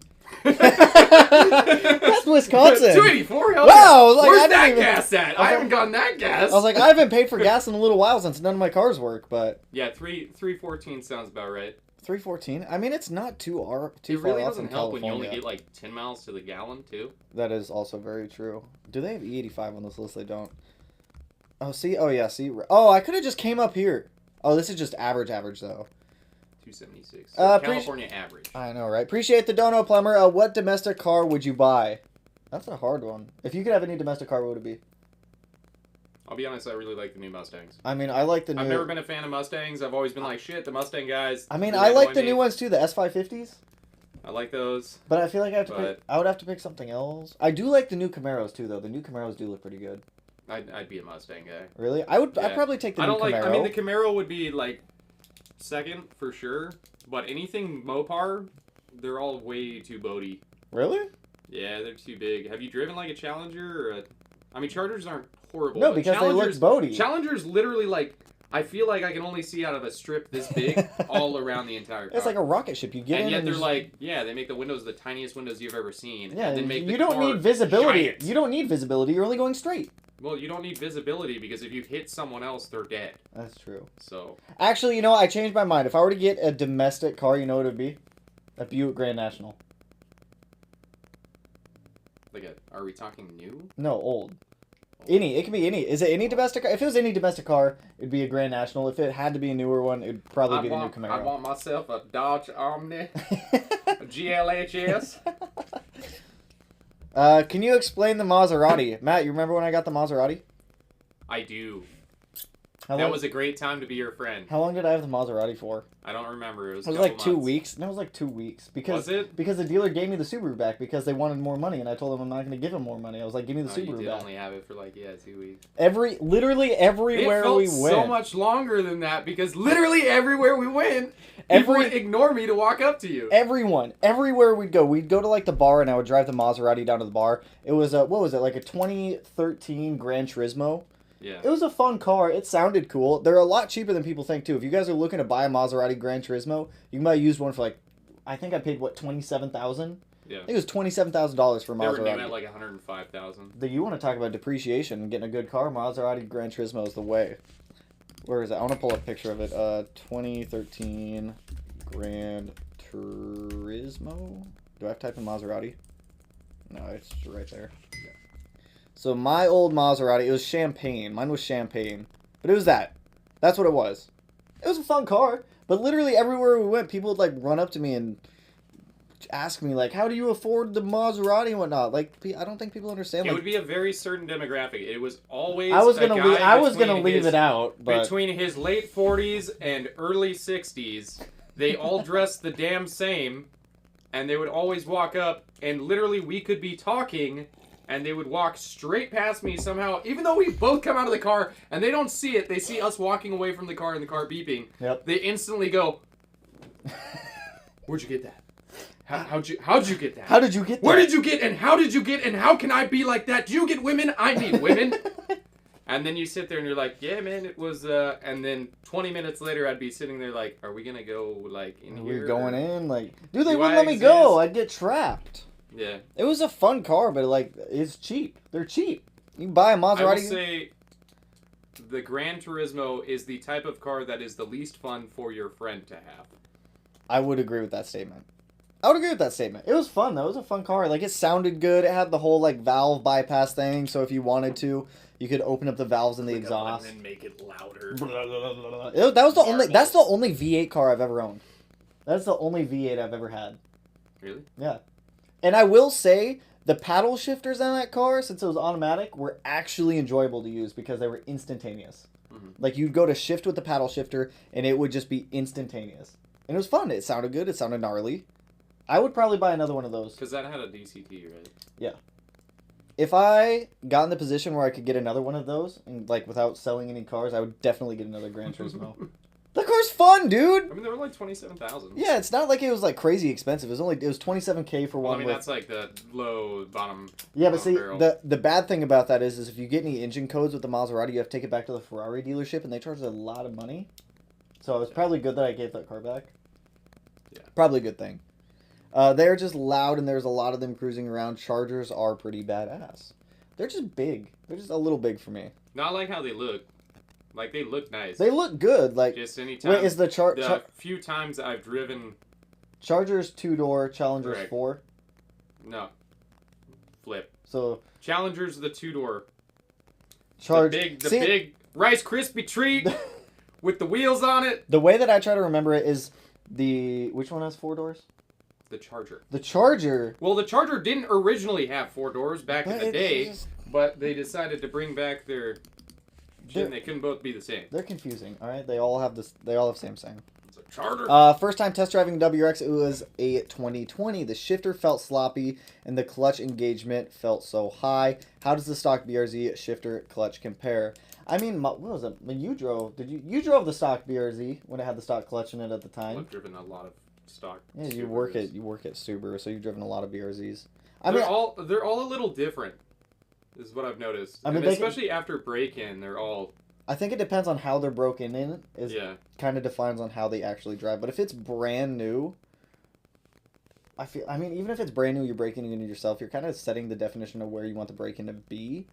[SPEAKER 1] That's Wisconsin.
[SPEAKER 4] 284.
[SPEAKER 1] Wow, I was like,
[SPEAKER 4] Where's
[SPEAKER 1] I didn't
[SPEAKER 4] that
[SPEAKER 1] even-
[SPEAKER 4] gas at? I haven't gotten that gas.
[SPEAKER 1] I was like, I haven't paid for gas in a little while since none of my cars work, but
[SPEAKER 4] yeah, 314 sounds about right.
[SPEAKER 1] 314. I mean, it's not too
[SPEAKER 4] It
[SPEAKER 1] far
[SPEAKER 4] really
[SPEAKER 1] off in
[SPEAKER 4] doesn't help
[SPEAKER 1] California.
[SPEAKER 4] when you only get like 10 miles to the gallon too.
[SPEAKER 1] That is also very true. Do they have E85 on this list? They don't. Oh, see? Oh, yeah, see? Oh, I could have just came up here. Oh, this is just average, though.
[SPEAKER 4] 276.
[SPEAKER 1] Uh,
[SPEAKER 4] So California average.
[SPEAKER 1] I know, right? Appreciate the dono, Plumber. What domestic car would you buy? That's a hard one. If you could have any domestic car, what would it be?
[SPEAKER 4] I'll be honest, I really like the new Mustangs.
[SPEAKER 1] I mean, I like the new...
[SPEAKER 4] I've never been a fan of Mustangs. I've always been like, shit, the Mustang guys.
[SPEAKER 1] I mean,
[SPEAKER 4] really
[SPEAKER 1] I like
[SPEAKER 4] annoy
[SPEAKER 1] the
[SPEAKER 4] me.
[SPEAKER 1] new ones, too, the S550s.
[SPEAKER 4] I like those.
[SPEAKER 1] But I feel like I
[SPEAKER 4] But-
[SPEAKER 1] would have to pick something else. I do like the new Camaros, too, though. The new Camaros do look pretty good.
[SPEAKER 4] I'd be a Mustang guy.
[SPEAKER 1] Really? I'd
[SPEAKER 4] Yeah.
[SPEAKER 1] probably take the
[SPEAKER 4] I
[SPEAKER 1] new
[SPEAKER 4] don't
[SPEAKER 1] Camaro.
[SPEAKER 4] like. I mean, the Camaro would be like second for sure, but anything Mopar, they're all way too boaty.
[SPEAKER 1] Really?
[SPEAKER 4] Yeah, they're too big. Have you driven like a Challenger or a? I mean, Chargers aren't horrible.
[SPEAKER 1] No,
[SPEAKER 4] but
[SPEAKER 1] because they look
[SPEAKER 4] Challengers-
[SPEAKER 1] boaty.
[SPEAKER 4] Challengers literally like. I feel like I can only see out of a strip this big all around the entire car.
[SPEAKER 1] It's like a rocket ship. You get
[SPEAKER 4] and
[SPEAKER 1] in
[SPEAKER 4] yet
[SPEAKER 1] and
[SPEAKER 4] they're
[SPEAKER 1] just-
[SPEAKER 4] like, yeah, they make the windows the tiniest windows you've ever seen.
[SPEAKER 1] Yeah,
[SPEAKER 4] and then make
[SPEAKER 1] you
[SPEAKER 4] the
[SPEAKER 1] don't
[SPEAKER 4] car
[SPEAKER 1] need visibility.
[SPEAKER 4] giant.
[SPEAKER 1] You don't need visibility. You're only going straight.
[SPEAKER 4] Well, you don't need visibility because if you hit someone else, they're dead.
[SPEAKER 1] That's true.
[SPEAKER 4] So
[SPEAKER 1] Actually, you know what? I changed my mind. If I were to get a domestic car, you know what it would be? A Buick Grand National.
[SPEAKER 4] are we talking new?
[SPEAKER 1] No, old. Any. It can be any. Is it any domestic car? If it was any domestic car, it'd be a Grand National. If it had to be a newer one, it'd probably be the new
[SPEAKER 4] I
[SPEAKER 1] Camaro.
[SPEAKER 4] want myself a Dodge Omni, a GLHS.
[SPEAKER 1] Can you explain the Maserati? Matt, you remember when I got the Maserati?
[SPEAKER 4] I do.
[SPEAKER 1] How
[SPEAKER 4] That
[SPEAKER 1] long,
[SPEAKER 4] was a great time to be your friend.
[SPEAKER 1] how long did I have the Maserati for?
[SPEAKER 4] I don't remember. It was,
[SPEAKER 1] It was
[SPEAKER 4] a
[SPEAKER 1] like
[SPEAKER 4] couple
[SPEAKER 1] 2
[SPEAKER 4] months.
[SPEAKER 1] weeks. No, it was like 2 weeks. Because,
[SPEAKER 4] Was it?
[SPEAKER 1] Because the dealer gave me the Subaru back because they wanted more money, and I told them I'm not going to give them more money. I was like, give me the
[SPEAKER 4] Oh, you
[SPEAKER 1] Subaru
[SPEAKER 4] did
[SPEAKER 1] back.
[SPEAKER 4] only have it for like 2 weeks.
[SPEAKER 1] Literally everywhere
[SPEAKER 4] It felt
[SPEAKER 1] we went.
[SPEAKER 4] so much longer than that because literally everywhere we went, people
[SPEAKER 1] Every-
[SPEAKER 4] would ignore me to walk up to you.
[SPEAKER 1] Everywhere we'd go to like the bar, and I would drive the Maserati down to the bar. It was what was it, like a 2013 Gran Turismo?
[SPEAKER 4] Yeah.
[SPEAKER 1] It was a fun car. It sounded cool. They're a lot cheaper than people think too. If you guys are looking to buy a Maserati Gran Turismo, you can buy a used one for like, I think I paid what, $27,000.
[SPEAKER 4] Yeah.
[SPEAKER 1] I think it was $27,000 for a
[SPEAKER 4] They were new
[SPEAKER 1] Maserati.
[SPEAKER 4] at like 105,000.
[SPEAKER 1] You want to talk about depreciation and getting a good car? Maserati Gran Turismo is the way. Where is it? I want to pull up a picture of it. 2013 Gran Turismo. Do I have to type in Maserati? No, it's right there. So my old Maserati, it was champagne. Mine was champagne. But it was that. That's what it was. It was a fun car. But literally everywhere we went, people would like run up to me and ask me like, how do you afford the Maserati and whatnot? Like, I don't think people understand.
[SPEAKER 4] It
[SPEAKER 1] Like,
[SPEAKER 4] would be a very certain demographic. It was always
[SPEAKER 1] I was
[SPEAKER 4] a
[SPEAKER 1] gonna
[SPEAKER 4] guy
[SPEAKER 1] leave
[SPEAKER 4] between
[SPEAKER 1] it out, but
[SPEAKER 4] between his late 40s and early 60s. They all dressed the damn same, and they would always walk up, and literally we could be talking, and they would walk straight past me somehow, even though we both come out of the car and they don't see it. They see us walking away from the car and the car beeping.
[SPEAKER 1] Yep.
[SPEAKER 4] They instantly go, "Where'd you get that? How'd you get that?
[SPEAKER 1] How did you get that?
[SPEAKER 4] Where did you get and how did you get and how can I be like that? Do you get women? I need women." And then you sit there and you're like, "Yeah, man, it was." And then 20 minutes later, I'd be sitting there like, "Are we gonna go like in here?
[SPEAKER 1] We're going in like, dude, they
[SPEAKER 4] Do
[SPEAKER 1] wouldn't
[SPEAKER 4] I
[SPEAKER 1] let me
[SPEAKER 4] exist?
[SPEAKER 1] go. I'd get trapped.
[SPEAKER 4] Yeah.
[SPEAKER 1] It was a fun car, but like, it's cheap. They're cheap. You can buy a
[SPEAKER 4] I will
[SPEAKER 1] Maserati.
[SPEAKER 4] say, the Gran Turismo is the type of car that is the least fun for your friend to have.
[SPEAKER 1] I would agree with that statement. It was fun though. It was a fun car. Like, it sounded good. It had the whole like valve bypass thing. So if you wanted to, you could open up the valves in the
[SPEAKER 4] Click a button
[SPEAKER 1] exhaust.
[SPEAKER 4] and make it louder.
[SPEAKER 1] That was the only. That's the only V8 car I've ever owned. That's the only V8 I've ever had.
[SPEAKER 4] Really?
[SPEAKER 1] Yeah. And I will say, the paddle shifters on that car, since it was automatic, were actually enjoyable to use because they were instantaneous.
[SPEAKER 4] Mm-hmm.
[SPEAKER 1] Like, you'd go to shift with the paddle shifter, and it would just be instantaneous. And it was fun. It sounded good. It sounded gnarly. I would probably buy another one of those.
[SPEAKER 4] Because that had a DCT, right?
[SPEAKER 1] Yeah. If I got in the position where I could get another one of those, and like without selling any cars, I would definitely get another Gran Turismo. The car's fun, dude.
[SPEAKER 4] I mean, they were like 27,000.
[SPEAKER 1] Yeah, it's not like it was like crazy expensive. It was $27K for
[SPEAKER 4] Well,
[SPEAKER 1] one.
[SPEAKER 4] I mean,
[SPEAKER 1] with...
[SPEAKER 4] that's like the low bottom.
[SPEAKER 1] Yeah, but see,
[SPEAKER 4] barrel.
[SPEAKER 1] the bad thing about that is if you get any engine codes with the Maserati, you have to take it back to the Ferrari dealership, and they charge a lot of money. So it was probably good that I gave that car back.
[SPEAKER 4] Yeah.
[SPEAKER 1] Probably a good thing. They're just loud, and there's a lot of them cruising around. Chargers are pretty badass. They're just big. They're just a little big for me.
[SPEAKER 4] Not like how they look. Like, they look nice.
[SPEAKER 1] They look good. Like,
[SPEAKER 4] Just anytime.
[SPEAKER 1] wait, is the
[SPEAKER 4] few times I've driven.
[SPEAKER 1] Charger's 2-door, Challenger's
[SPEAKER 4] Correct.
[SPEAKER 1] 4?
[SPEAKER 4] No. Flip.
[SPEAKER 1] So
[SPEAKER 4] Challenger's the 2-door.
[SPEAKER 1] Charge.
[SPEAKER 4] The
[SPEAKER 1] See,
[SPEAKER 4] big Rice Krispie treat with the wheels on it.
[SPEAKER 1] the way that I try to remember it is which one has 4 doors?
[SPEAKER 4] The Charger.
[SPEAKER 1] The Charger.
[SPEAKER 4] Well, the Charger didn't originally have 4 doors back in
[SPEAKER 1] But
[SPEAKER 4] the
[SPEAKER 1] it's
[SPEAKER 4] day,
[SPEAKER 1] just-
[SPEAKER 4] but they decided to bring back their.
[SPEAKER 1] They're-
[SPEAKER 4] And they couldn't both be the same.
[SPEAKER 1] They're confusing. All right, they all have this. They all have Samsung.
[SPEAKER 4] It's a Charger.
[SPEAKER 1] First time test driving WRX, it was a 2020. The shifter felt sloppy, and the clutch engagement felt so high. How does the stock BRZ shifter clutch compare? I mean, what was it? When you drove, you drove the stock BRZ when it had the stock clutch in it at the time?
[SPEAKER 4] I've driven a lot of stock.
[SPEAKER 1] Yeah, you
[SPEAKER 4] Subarus.
[SPEAKER 1] work at Subaru, so you've driven a lot of BRZs.
[SPEAKER 4] They're all a little different. Is what I've noticed.
[SPEAKER 1] I mean,
[SPEAKER 4] and especially after break-in, they're all.
[SPEAKER 1] I think it depends on how they're broken in.
[SPEAKER 4] Yeah.
[SPEAKER 1] Kind of defines on how they actually drive. But if it's brand new, I mean, even if it's brand new, you're breaking into yourself. You're kind of setting the definition of where you want the break-in to be.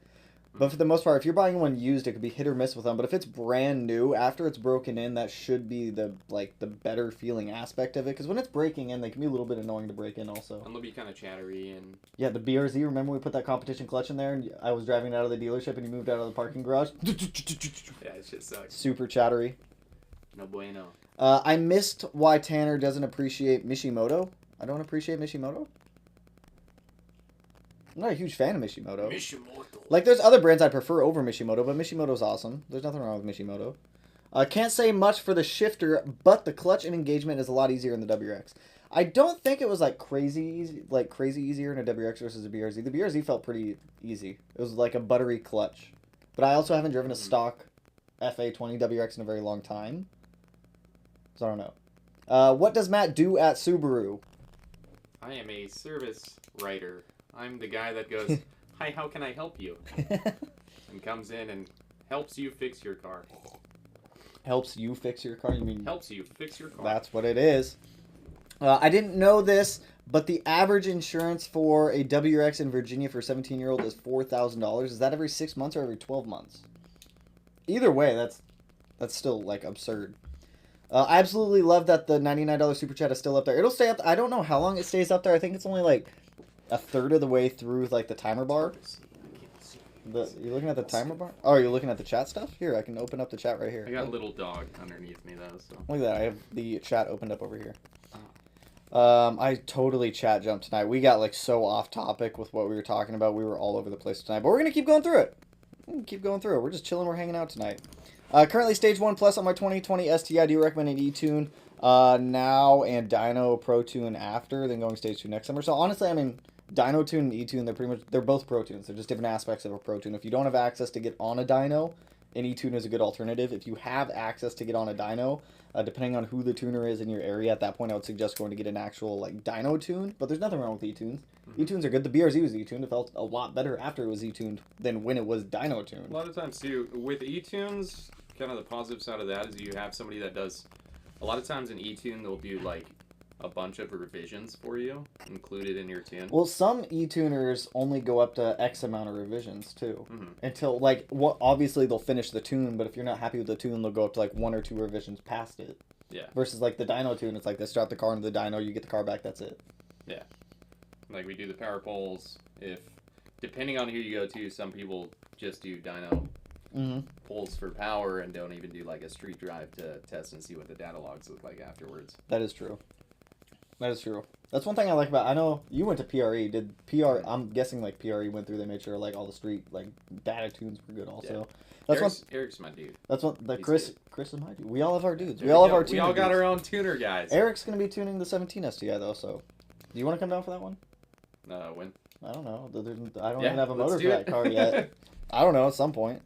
[SPEAKER 1] But for the most part, if you're buying one used, it could be hit or miss with them. But if it's brand new, after it's broken in, that should be the better feeling aspect of it. Because when it's breaking in, they can be a little bit annoying to break in also.
[SPEAKER 4] And they'll be kind of chattery and.
[SPEAKER 1] Yeah, the BRZ. Remember we put that competition clutch in there, and I was driving it out of the dealership, and you moved out of the parking garage.
[SPEAKER 4] Yeah, it just sucks.
[SPEAKER 1] Super chattery.
[SPEAKER 4] No bueno.
[SPEAKER 1] I missed why Tanner doesn't appreciate Mishimoto. I don't appreciate Mishimoto. I'm not a huge fan of Mishimoto. Like, there's other brands I prefer over Mishimoto, but Mishimoto's awesome. There's nothing wrong with Mishimoto. Can't say much for the shifter, but the clutch and engagement is a lot easier in the WRX. I don't think it was crazy easier in a WRX versus a BRZ. The BRZ felt pretty easy. It was like a buttery clutch. But I also haven't driven a stock FA20 WRX in a very long time. So I don't know. What does Matt do at Subaru?
[SPEAKER 4] I am a service writer. I'm the guy that goes, "Hi, how can I help you?" and comes in and helps you fix your car.
[SPEAKER 1] Helps you fix your car? You mean
[SPEAKER 4] Helps you fix your car.
[SPEAKER 1] that's what it is. I didn't know this, but the average insurance for a WRX in Virginia for a 17-year-old is $4,000. Is that every 6 months or every 12 months? Either way, that's still absurd. I absolutely love that the $99 super chat is still up there. It'll stay up. I don't know how long it stays up there. I think it's only a third of the way through the timer bar. You're looking at the timer bar? Oh, you're looking at the chat stuff? Here, I can open up the chat right here.
[SPEAKER 4] I got a little dog underneath me though, so.
[SPEAKER 1] Look at that. I have the chat opened up over here. I totally chat jumped tonight. We got so off topic with what we were talking about. We were all over the place tonight, but we're gonna keep going through it. We're just chilling. We're hanging out tonight. Currently stage 1 plus on my 2020 STI. Do you recommend an E-Tune now and Dyno Pro Tune after, then going stage 2 next summer? So honestly, I mean, Dyno Tune and E-Tune, they're both Pro Tunes. They're just different aspects of a Pro Tune. If you don't have access to get on a dyno, an E-Tune is a good alternative. If you have access to get on a dyno, depending on who the tuner is in your area, at that point I would suggest going to get an actual like dyno tune. But there's nothing wrong with E-Tunes. E-Tunes are good. The BRZ was E-tuned. It felt a lot better after it was E-tuned than when it was dyno tuned.
[SPEAKER 4] A lot of times too, with E-Tunes, kind of the positive side of that is you have somebody that does. A lot of times in E-Tune, they'll do like a bunch of revisions for you included in your tune.
[SPEAKER 1] Well, some E-tuners only go up to X amount of revisions too, until like what obviously they'll finish the tune. But if you're not happy with the tune, they'll go up to like 1 or 2 revisions past it.
[SPEAKER 4] Yeah.
[SPEAKER 1] Versus like the dyno tune, it's like they strap the car into the dyno, you get the car back, that's it.
[SPEAKER 4] Yeah. Like we do the power poles. If depending on who you go to, some people just do dyno poles for power and don't even do like a street drive to test and see what the data logs look like afterwards.
[SPEAKER 1] That is true. That is true. That's one thing I like about. I know you went to PRE. Did PR? I'm guessing like PRE went through. They made sure like all the street like data tunes were good. Also, that's
[SPEAKER 4] Eric's my dude.
[SPEAKER 1] That's what the
[SPEAKER 4] He's
[SPEAKER 1] Chris is my dude. We all have our dudes. We
[SPEAKER 4] all
[SPEAKER 1] all have our tuner.
[SPEAKER 4] We all got
[SPEAKER 1] dudes.
[SPEAKER 4] our own tuner guys.
[SPEAKER 1] Eric's gonna be tuning the 17 STI though. So, do you want to come down for that one?
[SPEAKER 4] When?
[SPEAKER 1] I don't know. I don't even have a
[SPEAKER 4] let's
[SPEAKER 1] motor
[SPEAKER 4] do
[SPEAKER 1] for
[SPEAKER 4] it.
[SPEAKER 1] that car yet. I don't know. At some point.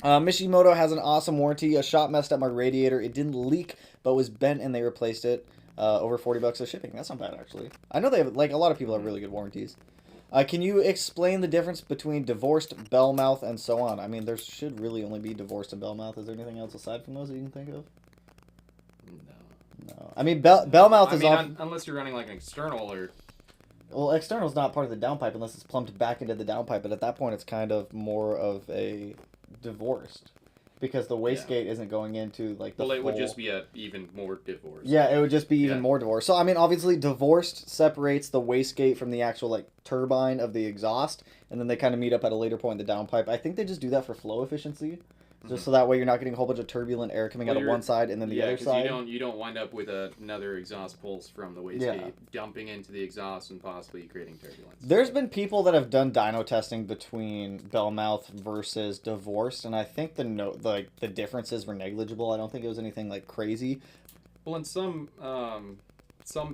[SPEAKER 1] Mishimoto has an awesome warranty. A shot messed up my radiator. It didn't leak, but was bent, and they replaced it. Over $40 of shipping. That's not bad, actually. I know they have, like, a lot of people have really good warranties. Can you explain the difference between divorced, bell mouth, and so on? I mean, there should really only be divorced and bell mouth. Is there anything else aside from those that you can think of? No. I mean, bell mouth is off...
[SPEAKER 4] unless you're running, like, an external or...
[SPEAKER 1] Well, external is not part of the downpipe unless it's plumbed back into the downpipe, but at that point, it's kind of more of a divorced. Because the wastegate isn't going into like the
[SPEAKER 4] Well, it would
[SPEAKER 1] full...
[SPEAKER 4] just be a even more divorced.
[SPEAKER 1] Yeah, it would just be even more divorced. So I mean, obviously, divorced separates the wastegate from the actual like turbine of the exhaust, and then they kind of meet up at a later point in the downpipe. I think they just do that for flow efficiency, just so that way you're not getting a whole bunch of turbulent air coming out of one side and then the other side.
[SPEAKER 4] You don't wind up with another exhaust pulse from the wastegate dumping into the exhaust and possibly creating turbulence.
[SPEAKER 1] There's been people that have done dyno testing between bell mouth versus divorced, and I think the differences were negligible. I don't think it was anything like crazy.
[SPEAKER 4] Well, and some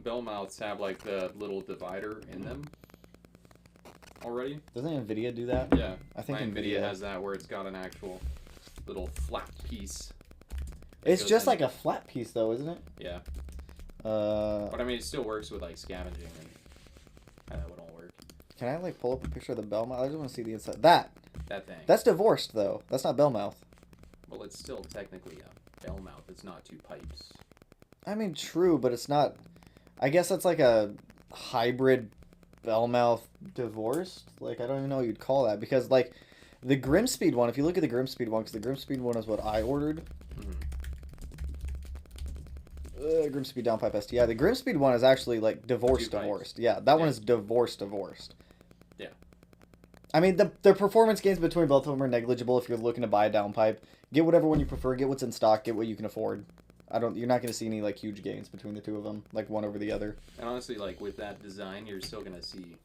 [SPEAKER 4] bell mouths have like the little divider in them already.
[SPEAKER 1] Doesn't NVIDIA do that?
[SPEAKER 4] Yeah,
[SPEAKER 1] I think
[SPEAKER 4] NVIDIA has that where it's got an actual little flat piece.
[SPEAKER 1] It's just like a flat piece, though, isn't it?
[SPEAKER 4] Yeah. But I mean, it still works with like scavenging and that would all work.
[SPEAKER 1] Can I like pull up a picture of the bell mouth? I just want to see the inside. That
[SPEAKER 4] thing.
[SPEAKER 1] That's divorced, though. That's not bell mouth.
[SPEAKER 4] Well, it's still technically a bell mouth. It's not 2 pipes.
[SPEAKER 1] I mean, true, but it's not. I guess that's like a hybrid bell mouth divorced. Like, I don't even know what you'd call that because like. The Grimspeed one, if you look at the Grimspeed one, because the Grimspeed one is what I ordered. Grimspeed downpipe STI. The Grimspeed one is actually like divorced. Yeah, that one is divorced.
[SPEAKER 4] Yeah.
[SPEAKER 1] I mean, the performance gains between both of them are negligible if you're looking to buy a downpipe. Get whatever one you prefer, get what's in stock, get what you can afford. You're not going to see any like huge gains between the two of them, like one over the other.
[SPEAKER 4] And honestly, like with that design, you're still going to see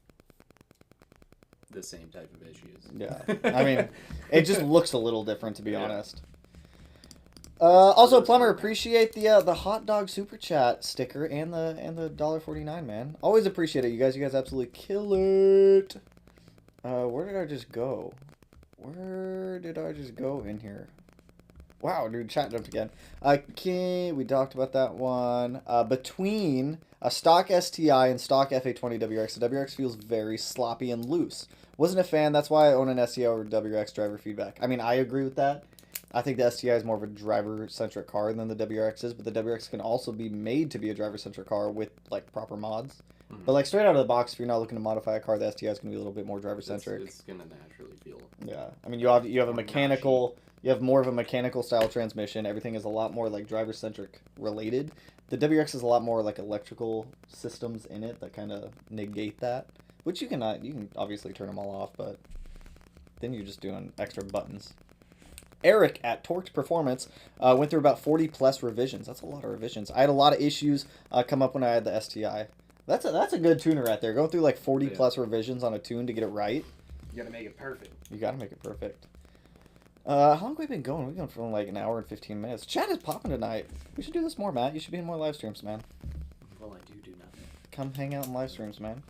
[SPEAKER 4] the same type of issues.
[SPEAKER 1] Yeah, I mean, it just looks a little different, to be honest. Also, Plumber, appreciate the hot dog super chat sticker and the $1.49, man. Always appreciate it, you guys. You guys absolutely kill it. Where did I just go? Where did I just go in here? Wow, dude, chat jumped again. We talked about that one. Between a stock STI and stock FA20 WRX, the WRX feels very sloppy and loose. Wasn't a fan. That's why I own an STI over WRX driver feedback. I mean, I agree with that. I think the STI is more of a driver-centric car than the WRX is, but the WRX can also be made to be a driver-centric car with, like, proper mods. But, like, straight out of the box, if you're not looking to modify a car, the STI is going to be a little bit more driver-centric.
[SPEAKER 4] It's going to naturally feel...
[SPEAKER 1] Yeah. I mean, you have a mechanical... You have more of a mechanical-style transmission. Everything is a lot more, like, driver-centric related. The WRX is a lot more, like, electrical systems in it that kind of negate that. Which you can obviously turn them all off, but then you're just doing extra buttons. Eric at Torqued Performance went through about 40-plus revisions. That's a lot of revisions. I had a lot of issues come up when I had the STI. That's a good tuner right there. Going through like 40-plus revisions on a tune to get it right.
[SPEAKER 4] You gotta make it perfect.
[SPEAKER 1] You gotta make it perfect. How long have we been going? We've been for like an hour and 15 minutes. Chat is popping tonight. We should do this more, Matt. You should be in more live streams, man.
[SPEAKER 4] Well, I do nothing.
[SPEAKER 1] Come hang out in live streams, man.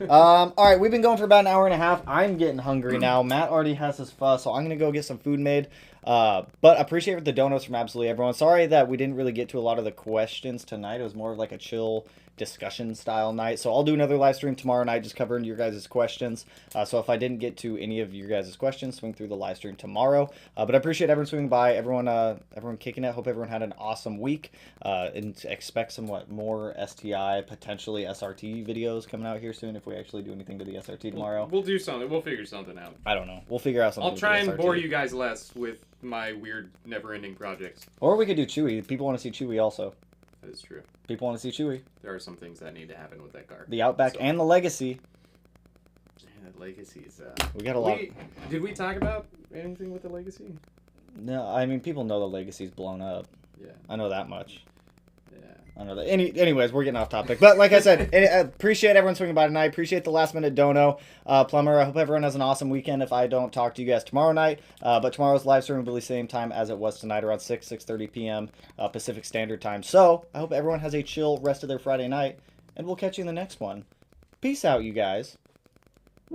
[SPEAKER 1] All right, we've been going for about an hour and a half. I'm getting hungry now. Matt already has his pho, so I'm gonna go get some food made. But appreciate the donuts from absolutely everyone. Sorry that we didn't really get to a lot of the questions tonight. It was more of like a chill discussion style night. So I'll do another live stream tomorrow night just covering your guys' questions. So if I didn't get to any of your guys' questions, swing through the live stream tomorrow. But I appreciate everyone swinging by, everyone kicking it. Hope everyone had an awesome week. And expect some more STI, potentially SRT videos coming out here soon if we actually do anything to the SRT tomorrow.
[SPEAKER 4] We'll do something. We'll figure something out.
[SPEAKER 1] I don't know. We'll figure out something.
[SPEAKER 4] I'll try and bore you guys less with my weird, never-ending projects.
[SPEAKER 1] Or we could do Chewy. People want to see Chewy also.
[SPEAKER 4] That is true.
[SPEAKER 1] People want to see Chewy.
[SPEAKER 4] There are some things that need to happen with that car.
[SPEAKER 1] The Outback and the Legacy.
[SPEAKER 4] Yeah, the Legacy's...
[SPEAKER 1] we got a lot.
[SPEAKER 4] Did we talk about anything with the Legacy?
[SPEAKER 1] No, I mean, people know the Legacy's blown up.
[SPEAKER 4] Yeah.
[SPEAKER 1] I know that much.
[SPEAKER 4] Yeah.
[SPEAKER 1] I know that. Anyways, we're getting off topic. But like I said, appreciate everyone swinging by tonight. Appreciate the last minute dono. Plumber, I hope everyone has an awesome weekend if I don't talk to you guys tomorrow night. But tomorrow's live stream will be the same time as it was tonight, around 6:30 p.m. Pacific Standard Time. So I hope everyone has a chill rest of their Friday night. And we'll catch you in the next one. Peace out, you guys.